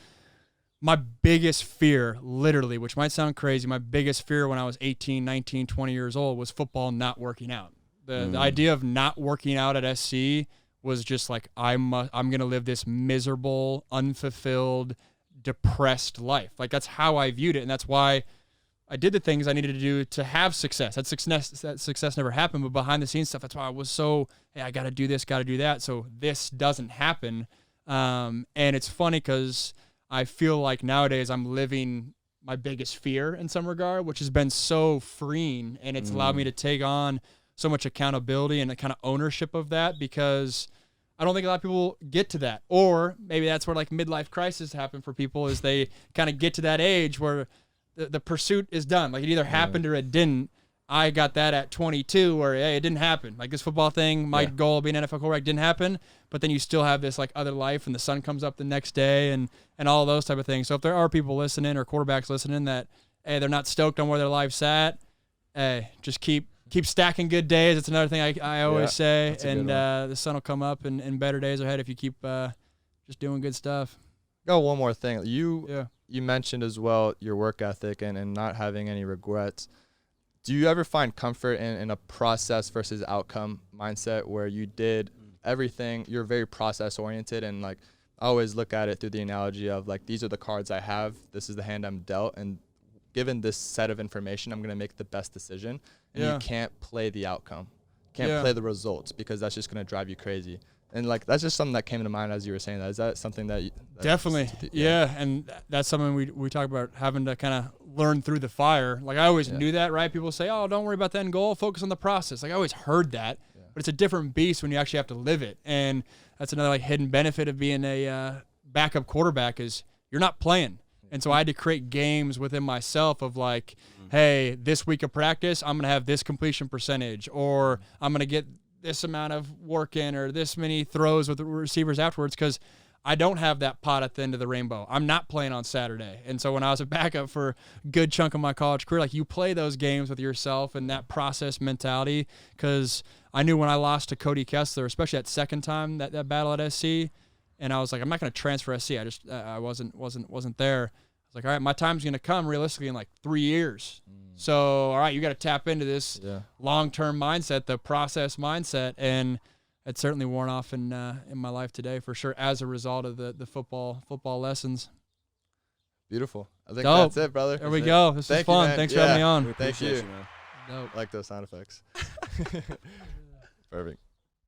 my biggest fear, literally, which might sound crazy, my biggest fear when I was 18, 19, 20 years old was football not working out. The idea of not working out at SC was just I'm going to live this miserable, unfulfilled, depressed life. That's how I viewed it, and that's why I did the things I needed to do to have success. That success never happened, but behind the scenes stuff, that's why I was so, hey, I got to do this, got to do that, so this doesn't happen. And it's funny because I feel like nowadays I'm living my biggest fear in some regard, which has been so freeing, and it's allowed me to take on so much accountability and a kind of ownership of that, because I don't think a lot of people get to that. Or maybe that's where like midlife crisis happen for people, is they kind of get to that age where the pursuit is done. Like it either happened or it didn't. I got that at 22 where, hey, it didn't happen. Like this football thing, my goal of being an NFL quarterback didn't happen, but then you still have this like other life and the sun comes up the next day and all those type of things. So if there are people listening or quarterbacks listening that, hey, they're not stoked on where their life's at, hey, just keep stacking good days. It's another thing I always say. And the sun will come up and better days ahead if you keep just doing good stuff. Oh, one more thing. You mentioned as well your work ethic and not having any regrets. Do you ever find comfort in a process versus outcome mindset where you did everything, you're very process oriented, and like I always look at it through the analogy of like, these are the cards I have, this is the hand I'm dealt, and given this set of information, I'm going to make the best decision. And you can't play the outcome. Can't play the results, because that's just going to drive you crazy. And like, that's just something that came to mind as you were saying that. Is that something that definitely, and that's something we talk about, having to kind of learn through the fire. Like I always knew that, right? People say, oh, don't worry about the end goal, focus on the process. Like I always heard that, but it's a different beast when you actually have to live it. And that's another like hidden benefit of being a backup quarterback, is you're not playing. And so I had to create games within myself of like, hey, this week of practice, I'm going to have this completion percentage, or I'm going to get this amount of work in, or this many throws with the receivers afterwards, because I don't have that pot at the end of the rainbow. I'm not playing on Saturday. And so when I was a backup for a good chunk of my college career, like you play those games with yourself and that process mentality, because I knew when I lost to Cody Kessler, especially that second time, that battle at SC, and I was like, I'm not going to transfer SC. I wasn't there. I was like, all right, my time's going to come realistically in like 3 years. So, all right, you got to tap into this long-term mindset, the process mindset, and it's certainly worn off in my life today for sure, as a result of the football lessons. Beautiful. I think that's it, brother. There we go. This was fun. Thanks for having me on. Thank you. Dope. Like those sound effects. Perfect.